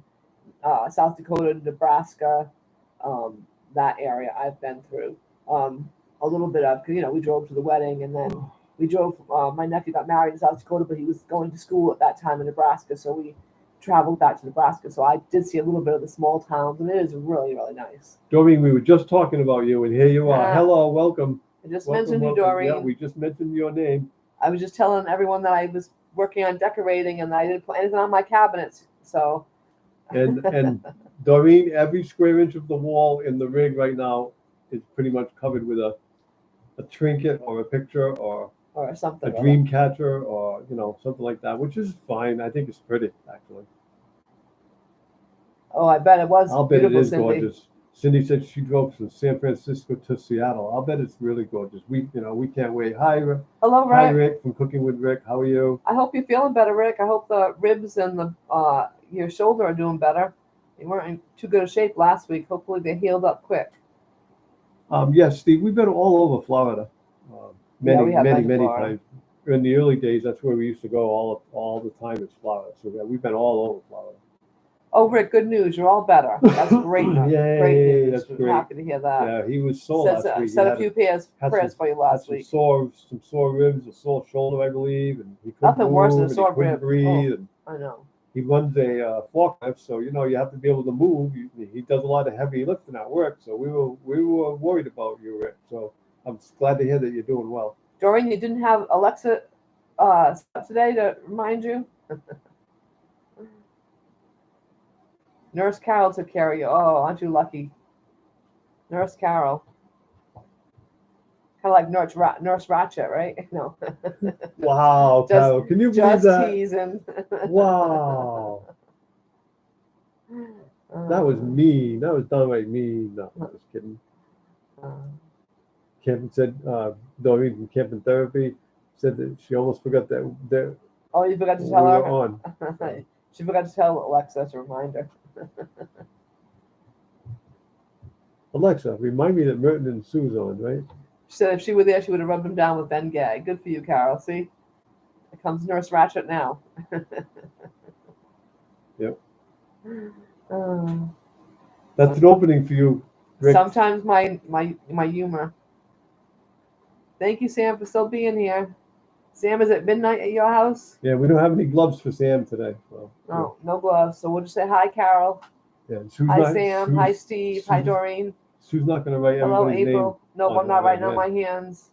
South Dakota, Nebraska, that area I've been through a little bit of because we drove to the wedding and then we drove. My nephew got married in South Dakota, but he was going to school at that time in Nebraska, so we traveled back to Nebraska. So I did see a little bit of the small towns, and it is really, really nice. Doreen, we were just talking about you, and here you are. Yeah. Hello, welcome. I just Welcome, mentioned you, welcome. Doreen. Yeah, we just mentioned your name. I was just telling everyone that I was working on decorating, and I didn't put anything on my cabinets. So. And Doreen, every square inch of the wall in the rig right now is pretty much covered with a trinket or a picture or or something. a dream catcher or something like that, which is fine. I think it's pretty actually. Oh, I bet it was. I'll bet it beautiful, is Cindy. gorgeous. Cindy said she drove from San Francisco to Seattle. I'll bet it's really gorgeous. We can't wait. Hi, Hello, hi, Rick. Rick from Cooking with Rick. How are you? I hope you're feeling better, Rick. I hope the ribs and the your shoulder are doing better. You weren't in too good a shape last week. Hopefully they healed up quick. Yes, Steve. We've been all over Florida. Yeah, we have been to many Florida. times. In the early days, that's where we used to go all the time. Is Florida. So yeah, we've been all over Florida. Oh, Rick, good news. You're all better. That's great. Yay, great news. that's I'm great. happy to hear that. Yeah, he was sore last week. Said a few prayers had for you had last some week. some sore ribs, a sore shoulder, I believe, and he couldn't Nothing worse than a move, and sore he couldn't rib. breathe. Oh, And I know. he runs a forklift, so you have to be able to move. He does a lot of heavy lifting at work, so we were worried about you, Rick. So I'm glad to hear that you're doing well. Doreen, you didn't have Alexa today to remind you? Nurse Carol took care of you. Oh, aren't you lucky? Nurse Carol. Kind of like Nurse Ratchet, right? No. Wow, Carol, can you believe Just that? teasing. Wow, that was mean. That was downright mean. No, I'm just kidding. Camping said, Doreen from Camping Therapy said that she almost forgot that Oh, you forgot to we tell were her? on. She forgot to tell Alexa as a reminder. Alexa, remind me that Merton and Sue's on, right? She said if she were there, she would have rubbed him down with Ben Gay. Good for you, Carol. See? Here comes Nurse Ratchet now. Yep. Um, That's an opening for you, Rick. Sometimes my humor. Thank you, Sam, for still being here. Sam, is it midnight at your house? Yeah, we don't have any gloves for Sam today. So, No, no gloves. So we'll just say hi, Carol. yeah. And Sue's Hi, not, Sam. Hi, Steve. Hi, Doreen. Sue's not going to write Hello, everybody's April. name. No, on I'm not our writing on head. my hands.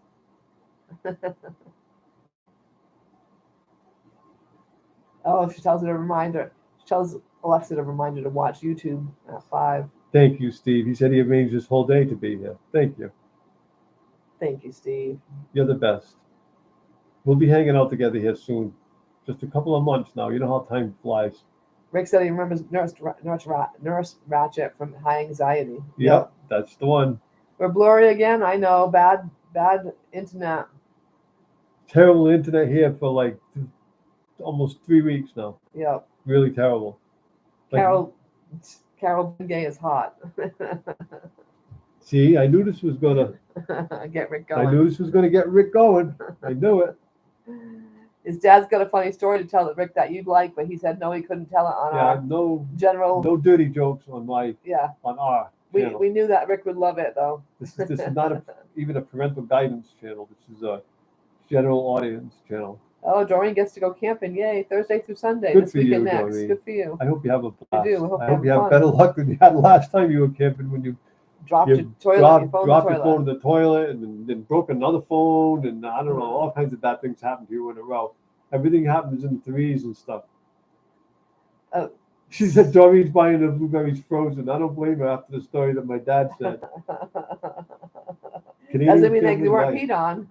Oh, she tells it a reminder. She tells Alexa to remind her to watch YouTube at 5. Thank you, Steve. He said he arranged this whole day to be here. Thank you. Thank you, Steve. You're the best. We'll be hanging out together here soon. Just a couple of months now. You know how time flies. Rick said he remembers Nurse Ratchet from High Anxiety. Yep, that's the one. We're blurry again. I know. Bad internet. Terrible internet here for like almost 3 weeks now. Yep. Really terrible. Like, Carol Gay is hot. see, I knew this was gonna. Get Rick going. I knew this was gonna get Rick going. I knew it. His dad's got a funny story to tell that Rick that you'd like, but he said no, he couldn't tell it on Yeah, our no general. dirty jokes on my Yeah, on our we channel. knew that Rick would love it though. This is not even a parental guidance channel. This is a general audience channel. Oh, Doreen gets to go camping! Yay! Thursday through Sunday. Good this for weekend you, next. Doreen. Good for you. I hope you have a blast. do. I hope I you hope you have have fun. better luck than you had last time you were camping when you Dropped your toilet, dropped your phone, your in the toilet. phone in the toilet and then broke another phone and I don't know, all kinds of bad things happened to you in a row. Everything happens in threes and stuff. Oh. She said Doreen's buying the blueberries frozen. I don't blame her after the story that my dad said. Doesn't mean they family weren't life. peed on.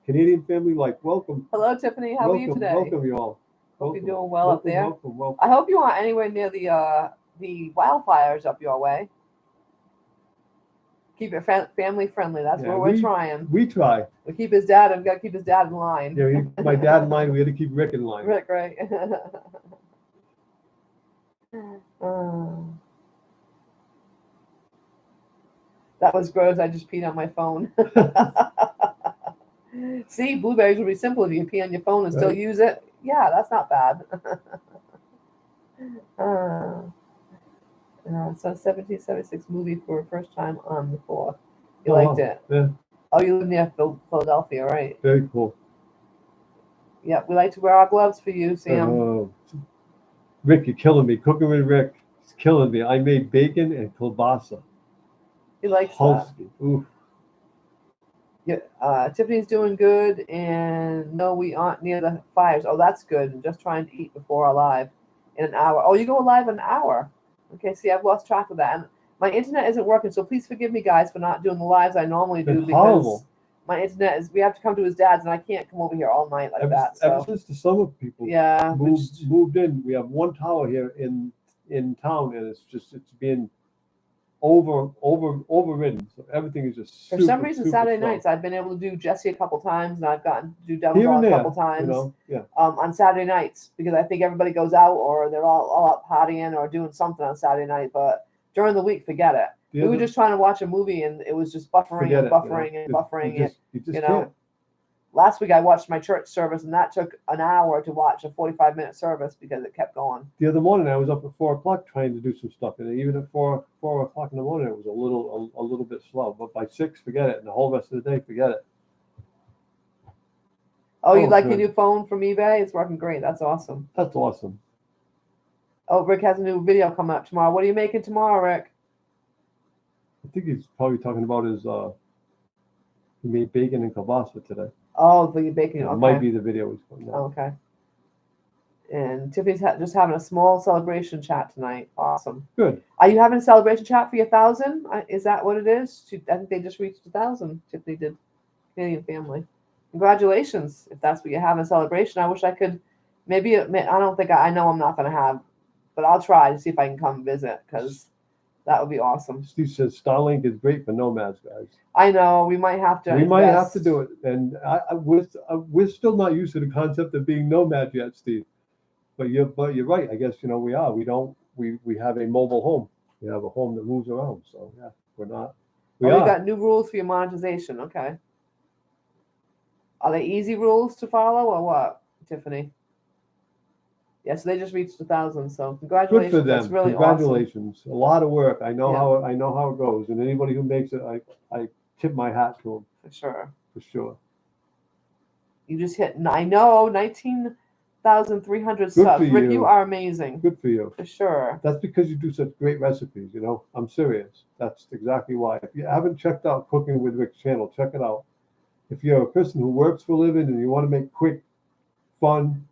Canadian family life. Welcome. Hello, Tiffany. How are you today? Welcome, you all. Hope you're Welcome. doing well up there. Welcome. I hope you aren't anywhere near the wildfires up your way. Keep it family friendly. That's Yeah, what we're trying. We try. We keep his dad, and we gotta keep his dad in line. Yeah, my dad in line. We had to keep Rick in line. Rick, right? That was gross. I just peed on my phone. See, blueberries would be simple if you can pee on your phone and still Right. use it. Yeah, that's not bad. So 1776 movie for first time on the 4th. You liked it. Yeah. Oh, you live near Philadelphia, right? Very cool. Yeah, we like to wear our gloves for you, Sam. Rick, you're killing me. Cooking with Rick is killing me. I made bacon and kielbasa. He likes that. Holsky. Ooh. Yeah, Tiffany's doing good, and no, we aren't near the fires. Oh, that's good. I'm just trying to eat before our live in an hour. Oh, you go live in an hour. Okay, see, I've lost track of that. And my internet isn't working, so please forgive me, guys, for not doing the lives I normally do It's because horrible. my internet is. We have to come to his dad's, and I can't come over here all night like that. Ever So since the summer people yeah, moved in, we have one tower here in town, and it's being overridden. So everything is just for super, some reason, super Saturday slow. nights I've been able to do Jesse a couple times, and I've gotten to do Devil Here and Dog a there, couple times. yeah. On Saturday nights because I think everybody goes out or they're all out partying or doing something on Saturday night. But during the week, forget it. We were just trying to watch a movie and it was just buffering and buffering and buffering. You just know, can't. Last week I watched my church service and that took an hour to watch a 45-minute service because it kept going. The other morning I was up at 4 o'clock trying to do some stuff, and even at 4 o'clock in the morning it was a little bit slow. But by 6, forget it, and the whole rest of the day, forget it. Oh, you like good. your new phone from eBay? It's working great. That's awesome. That's awesome. Oh, Rick has a new video coming up tomorrow. What are you making tomorrow, Rick? I think he's probably talking about his he made bacon and kielbasa today. Oh, the baking. It Okay. might be the video he's putting out. Okay. And Tiffany's just having a small celebration chat tonight. Awesome. Good. Are you having a celebration chat for your 1,000? Is that what it is? I think they just reached 1,000. Tiffany did. Canadian family. Congratulations! If that's what you have in celebration, I wish I could. Maybe I don't think I know I'm not going to have, but I'll try to see if I can come visit because that would be awesome. Steve says Starlink is great for nomads, guys. I know we might have to. We might have to do it, and we're still not used to the concept of being nomads yet, Steve. But you're right. I guess we are. We have a mobile home. We have a home that moves around. So yeah, we're not. We got new rules for your monetization. Okay. Are they easy rules to follow or what, Tiffany? Yeah, so they just reached 1,000. So congratulations. Good for them. That's really Congratulations. Awesome. A lot of work. I know how it goes, and anybody who makes it, I tip my hat to them. For sure. For sure. You just hit. I know 19,300 subs. Rick, you are amazing. Good for you. For sure. That's because you do such great recipes. I'm serious. That's exactly why. If you haven't checked out Cooking with Rick's channel, check it out. If you're a person who works for a living and you want to make quick, fun,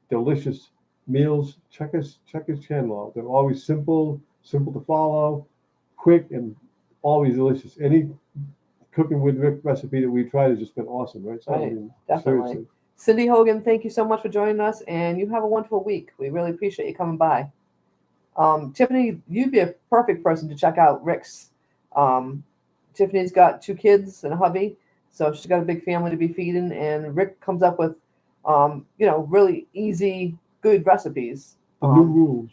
delicious meals, check his channel out. They're always simple to follow, quick, and always delicious. Any Cooking with Rick recipe that we tried has just been awesome, right? So, right. Definitely. Seriously. Cindy Hogan, thank you so much for joining us, and you have a wonderful week. We really appreciate you coming by. Tiffany, you'd be a perfect person to check out Rick's. Tiffany's got 2 kids and a hubby. So she's got a big family to be feeding, and Rick comes up with, really easy, good recipes. The new rules.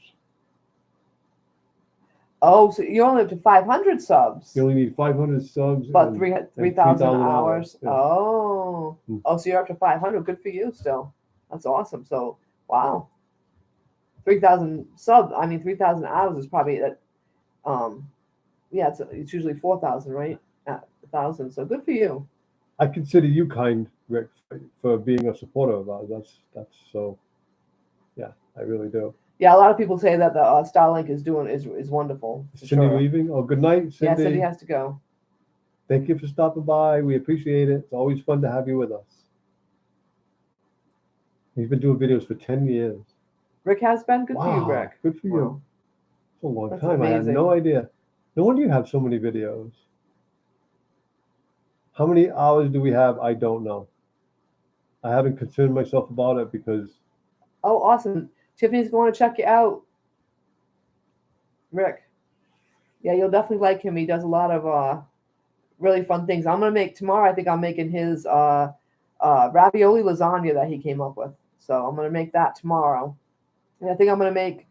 Oh, so you only have to 500 subs. You only need 500 subs. But 3,000 hours. Yeah. Oh, so you're up to 500. Good for you still. That's awesome. So, wow. 3,000 subs. 3,000 hours is probably that. It's usually 4,000, right? At 1,000. So good for you. I consider you kind, Rick, for being a supporter of ours. That's so. Yeah, I really do. Yeah, a lot of people say that the Starlink is wonderful. Cindy leaving? Oh, good night, Cindy. Yeah, Cindy has to go. Thank you for stopping by. We appreciate it. It's always fun to have you with us. He's been doing videos for 10 years. Rick has been. Good for you, Rick. Good for you. It's a long time. Amazing. I had no idea. No wonder you have so many videos. How many hours do we have? I don't know. I haven't concerned myself about it because. Oh, awesome. Tiffany's going to check you out. Rick. Yeah, you'll definitely like him. He does a lot of really fun things. I'm going to make tomorrow. I think I'm making his ravioli lasagna that he came up with. So I'm going to make that tomorrow. And I think I'm going to make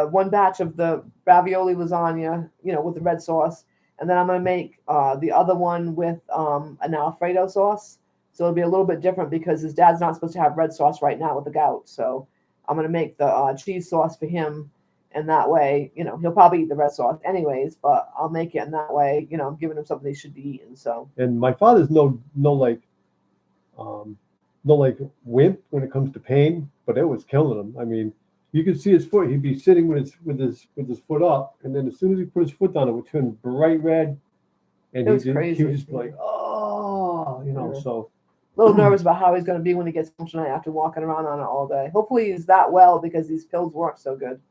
one batch of the ravioli lasagna, with the red sauce. And then I'm going to make the other one with an Alfredo sauce. So it'll be a little bit different because his dad's not supposed to have red sauce right now with the gout. So I'm going to make the cheese sauce for him And that way, he'll probably eat the red sauce anyways, but I'll make it in that way. I'm giving him something he should be eating. So. And my father's no like wimp when it comes to pain, but it was killing him. I mean, you could see his foot. He'd be sitting with his foot up, and then as soon as he put his foot down, it would turn bright red, and It was he crazy. was just like, oh, Yeah. So A little nervous about how he's going to be when he gets home tonight after walking around on it all day. Hopefully he's that well because these pills work so good.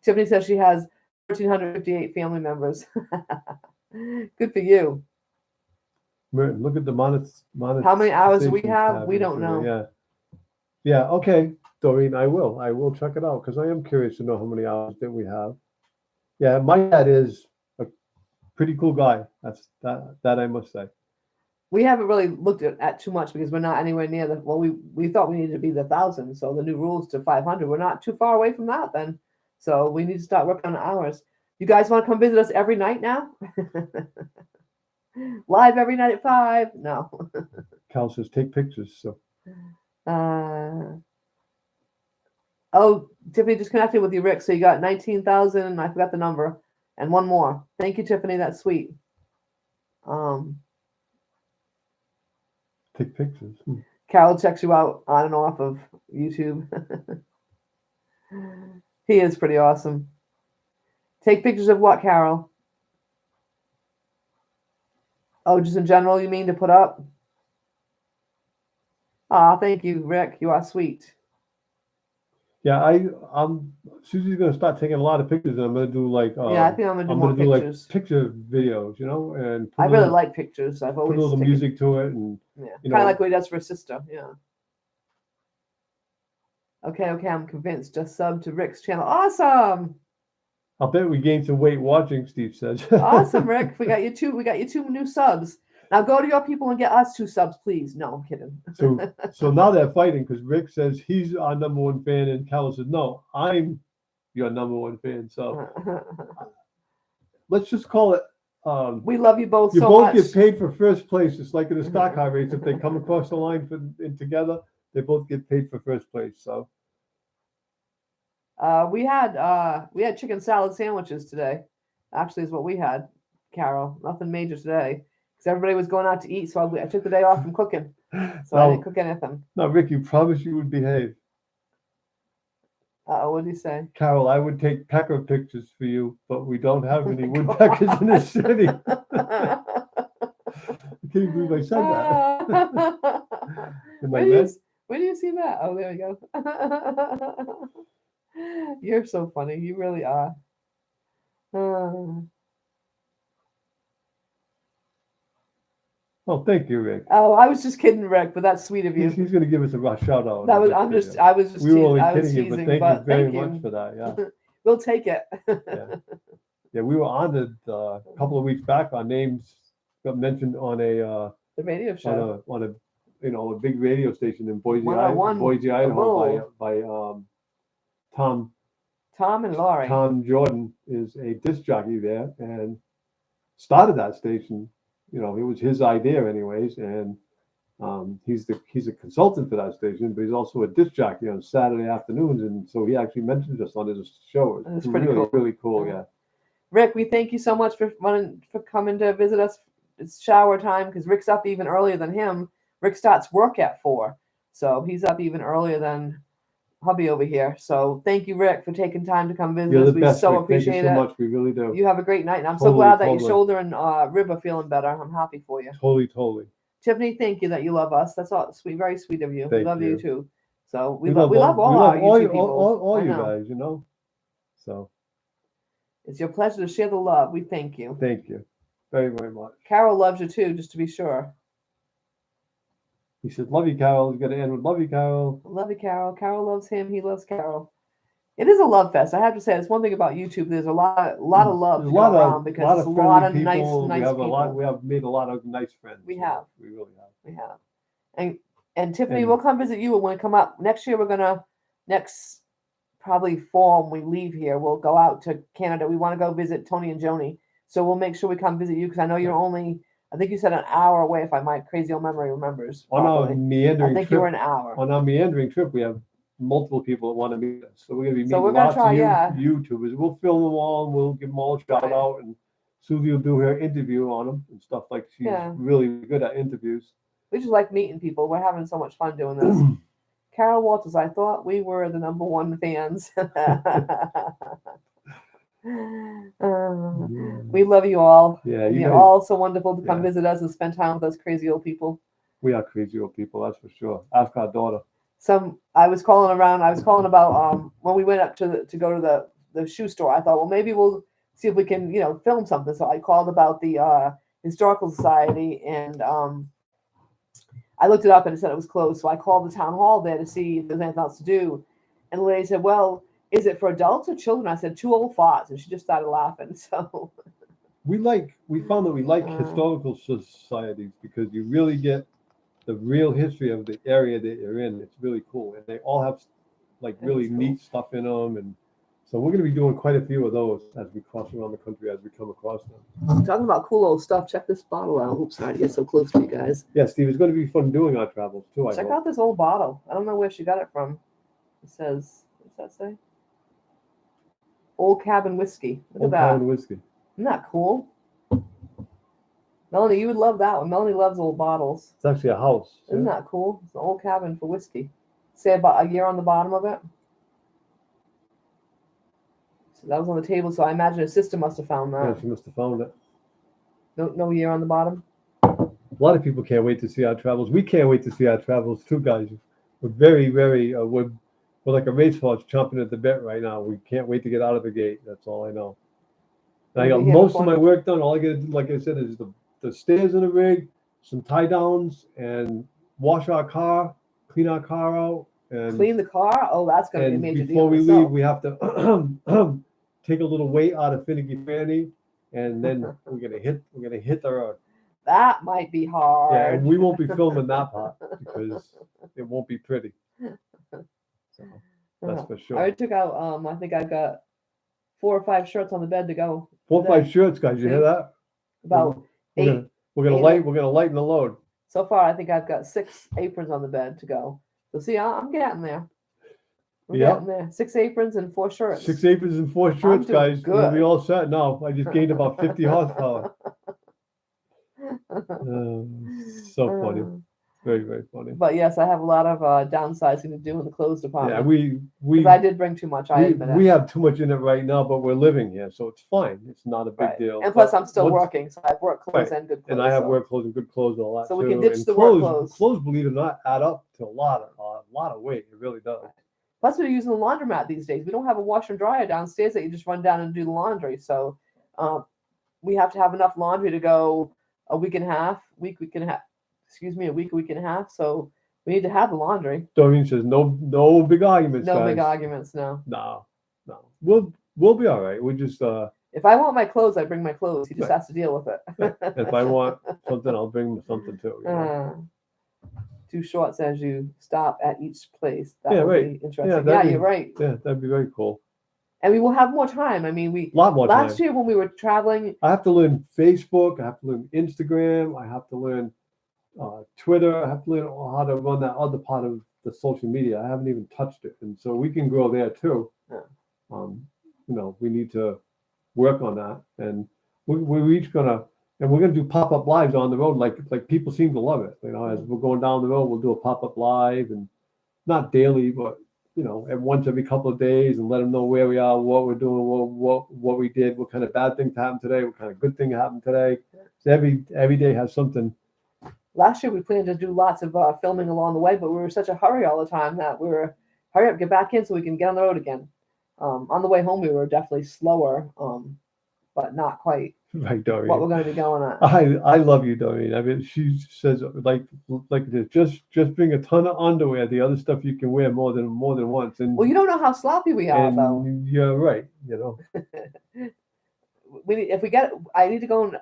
Tiffany says she has 1,358 family members. Good for you. Merton, look at the How many hours do we have? We don't know. Yeah. Okay, Doreen, I will check it out because I am curious to know how many hours that we have. Yeah, my dad is a pretty cool guy. That I must say. We haven't really looked at too much because we're not anywhere near we thought we needed to be the 1,000. So the new rules to 500. We're not too far away from that then. So we need to start working on the hours. You guys want to come visit us every night now? Live every night at 5? No. Cal says take pictures. So. Tiffany just connected with you, Rick. So you got 19,000. I forgot the number, and one more. Thank you, Tiffany. That's sweet. Take pictures. Carol checks you out on and off of YouTube. He is pretty awesome. Take pictures of what, Carol? Oh, just in general, you mean to put up? Thank you, Rick. You are sweet. Yeah, Susie's gonna start taking a lot of pictures, and I'm gonna do like I think I'm gonna do more pictures. Like picture videos, and I really like pictures. I've always put a little music to it, and kind of like what he does for his sister. Yeah. Okay, I'm convinced. Just sub to Rick's channel. Awesome. I'll bet we gained some weight watching. Steve says. Awesome, Rick. We got you two new subs. Now go to your people and get us 2 subs, please. No, I'm kidding. So now they're fighting because Rick says he's our number 1 fan, and Cal says, no, I'm your number 1 fan. So let's just call it. We love you both you so both much. get paid for first place. It's like in a stock car race. If they come across the line together, they both get paid for first place. So we had chicken salad sandwiches today. Actually, is what we had, Carol. Nothing major today because everybody was going out to eat. So I took the day off from cooking. So I didn't cook anything. No, Rick, you promised you would behave. What did he say? Carol, I would take pecker pictures for you, but we don't have any woodpeckers in the city. I can't believe I said that. Where do you see that? Oh, there we go. You're so funny. You really are. Oh, thank you, Rick. Oh, I was just kidding, Rick, but that's sweet of you. He's going to give us a rough shout out. I was just we were only kidding you, but thank you very much for that. Yeah. We'll take it. Yeah, we were honored a couple of weeks back. Our names got mentioned on the radio show on a big radio station in Boise, Idaho, by Tom and Laurie. Tom Jordan is a disc jockey there and started that station. It was his idea anyways, and he's a consultant for that station, but he's also a disc jockey on Saturday afternoons, and so he actually mentions us on his show. It's really pretty cool. Really cool, yeah. Rick, we thank you so much for coming to visit us. It's shower time because Rick's up even earlier than him. Rick starts work at 4, so he's up even earlier than hubby over here. So thank you, Rick, for taking time to come visit us. We so appreciate it. Thank you so much. We really do. You have a great night, and I'm so glad that your shoulder and rib are feeling better. I'm happy for you. Totally. Tiffany, thank you that you love us. That's all sweet, very sweet of you. We love you too. So we love all our YouTube people. All you guys, So it's your pleasure to share the love. We thank you. Thank you very, very much. Carol loves you too, just to be sure. He said, love you, Carol. You got to end with love you, Carol. Love you, Carol. Carol loves him. He loves Carol. It is a love fest. I have to say, it's one thing about YouTube. There's a lot of love to go around because there's a lot of nice people. We have made a lot of nice friends. We have. We really have. We have. And Tiffany, we'll come visit you when we come up. Next year, we're going to, probably fall when we leave here, we'll go out to Canada. We want to go visit Tony and Joni. So we'll make sure we come visit you because I know you're only, I think you said an hour away if my crazy old memory remembers. On our meandering I think trip, you were an hour. On our meandering trip, we have multiple people that want to meet us. So we're gonna be So meeting we're gonna lots try, of yeah. YouTubers. We'll film them all, and we'll give them all a shout Right. out, and Susie will do her interview on them and stuff. Like she's Yeah. really good at interviews. We just like meeting people. We're having so much fun doing this. Carol Walters, I thought we were the #1 fans. We love you all. Yeah, you You're guys, all so wonderful to come yeah. visit us and spend time with us crazy old people. we are crazy old people, that's for sure. Ask our daughter. I was calling about when we went up to go to the shoe store. I thought, well, maybe we'll see if we can, film something. So I called about the historical society, and I looked it up and it said it was closed. So I called the town hall there to see if there's anything else to do. And the lady said, well, is it for adults or children? I said, 2 old farts, and she just started laughing. So We found that we like historical societies because you really get the real history of the area that you're in. It's really cool, and they all have like really That's cool. neat stuff in them, and so we're going to be doing quite a few of those as we cross around the country as we come across them. talking about cool old stuff, check this bottle out. Oops, sorry to get so close to you guys. Yeah, Steve, it's going to be fun doing our travels too. I Check hope. out this old bottle. I don't know where she got it from. It says, what's that say? Old Cabin Whiskey. Look Old at that. Cabin whiskey. Isn't that cool? Melanie, you would love that one. Melanie loves old bottles. It's actually a house. Isn't that cool? It's an old cabin for whiskey. Say about a year on the bottom of it. So that was on the table, so I imagine his sister must have found Yeah, that. she must have found it. No year on the bottom. A lot of people can't wait to see our travels. We can't wait to see our travels too, guys. We're very, very, we're like a racehorse chomping at the bit right now. We can't wait to get out of the gate. That's all I know. And I got We'll be here most before- of my work done. All I got to do, like I said, is the stairs in the rig, some tie downs, and wash our car, clean our car out, and Clean the car? Oh, that's going to be a major before deal. we in leave, itself. we have to take a little weight out of Finicky Fanny, and then we're gonna hit the road. That might be hard. Yeah, and we won't be filming that part because it won't be pretty. So that's for I sure. already took out, I think I've got 4 or 5 shirts on the bed to go. 4 or 5 shirts, guys. You hear that? About we're 8. gonna, we're gonna eight. light. We're gonna lighten the load. So far, I think I've got 6 aprons on the bed to go. So see, I'm getting there. I'm Yeah. getting there. 6 aprons and 4 shirts. 6 aprons and 4 shirts, doing guys. We'll good. be all set. No, I just gained about 50 horsepower. So funny. Very, very funny. But yes, I have a lot of downsizing to do in the clothes Yeah, department. we 'Cause I did bring too much. I admit we it. have too much in it right now, but we're living here, so it's fine. It's not a big Right. deal. And plus, But I'm still once- working, so I have work clothes Right. and good clothes. And I have so. work clothes and good clothes and all that So too. we can ditch and the work clothes. Clothes, believe it or not, add up to a lot of weight. It really does. Plus, we're using the laundromat these days. We don't have a washer and dryer downstairs that you just run down and do the laundry. So we have to have enough laundry to go a week and a half. A week and a half. So we need to have the laundry. Doreen says no big arguments. No guys. big arguments. No. No. We'll be all right. We just If I want my clothes, I bring my clothes. He just Right. has to deal with it. if I want something, I'll bring them something too. You know? 2 shorts as you stop at each place. That Yeah, would right. be interesting. Yeah, Yeah, that'd be- you're right. Yeah, that'd be very cool. And we will have more time. I mean, A lot more last time. year when we were traveling, I have to learn Facebook. I have to learn Instagram. I have to learn Twitter. I have to learn how to run that other part of the social media. I haven't even touched it, and so we can grow there too. Yeah. We need to work on that, and we're each gonna do pop-up lives on the road. Like people seem to love it. As we're going down the road, we'll do a pop-up live, and not daily, but once every couple of days, and let them know where we are, what we're doing, what we did, what kind of bad things happened today, what kind of good thing happened today. So every day has something. last year we planned to do lots of filming along the way, but we were in such a hurry all the time that we were hurry up, get back in so we can get on the road again. On the way home, we were definitely slower, but not quite Right, Doreen. what we're going to be going at. I love you, Doreen. I mean, she says like this. Just bring a ton of underwear. The other stuff you can wear more than once. And Well, you don't know how sloppy we are, though. and you're right. I need to go and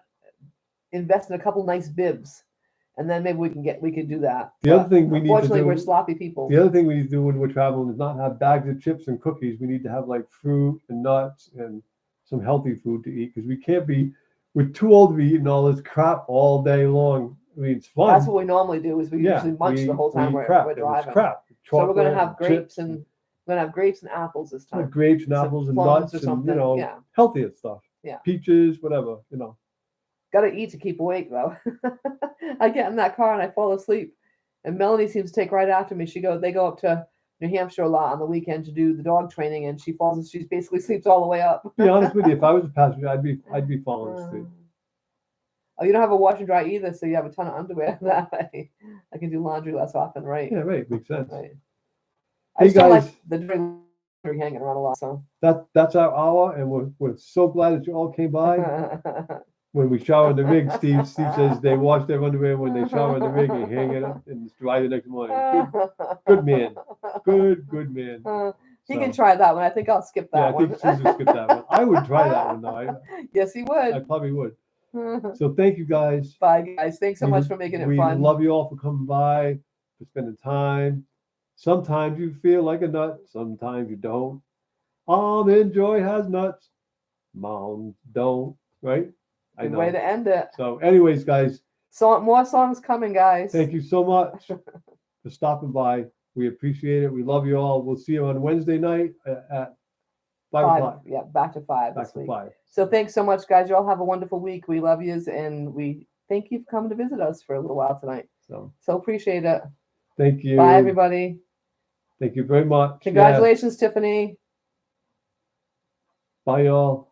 invest in a couple nice bibs, and then maybe we could do that. The other thing we need to unfortunately, do- we're sloppy people. The other thing we need to do when we're traveling is not have bags of chips and cookies. We need to have like fruit and nuts and some healthy food to eat because we can't be. We're too old to be eating all this crap all day long. I mean, it's fun. That's what we normally do. Is we usually munch the whole time we we're eat crap, and driving. It's crap. So we're gonna chocolate have grapes chips and we're gonna have grapes and apples this time. grapes and Some apples and plums nuts or and something, yeah. healthier stuff. Yeah. Peaches, whatever. Gotta eat to keep awake though. I get in that car and I fall asleep. And Melanie seems to take right after me. They go up to New Hampshire a lot on the weekend to do the dog training, and she basically sleeps all the way up. To be honest with you, if I was a passenger, I'd be falling asleep. Oh, you don't have a wash and dry either, so you have a ton of underwear that way. I can do laundry less often, right? Yeah, right. Makes sense. Right. Hey, I just don't guys. like the dirty laundry hanging around a lot. So That's our hour, and we're so glad that you all came by. When we shower in the rig, Steve says they wash their underwear when they shower in the rig and hang it up and it's dry the next morning. Good man. Good man. He can try that one. I think I'll skip that one. I think Susan skipped that one. I would try that one though. Yes, he I would. probably would. So thank you guys. Bye, guys. Thanks so much for making it fun. We love you all for coming by, for spending time. Sometimes you feel like a nut, sometimes you don't. Almond Joy has nuts. Moms don't, right? Good way to end it. So, anyways, guys. More songs coming, guys. Thank you so much for stopping by. We appreciate it. We love you all. We'll see you on Wednesday night at 5 o'clock. Yeah, back to 5 Back this to week. 5. So thanks so much, guys. You all have a wonderful week. We love yous, and we thank you for coming to visit us for a little while tonight. So appreciate it. Thank you. Bye, everybody. Thank you very much. Congratulations, Tiffany. Bye, y'all.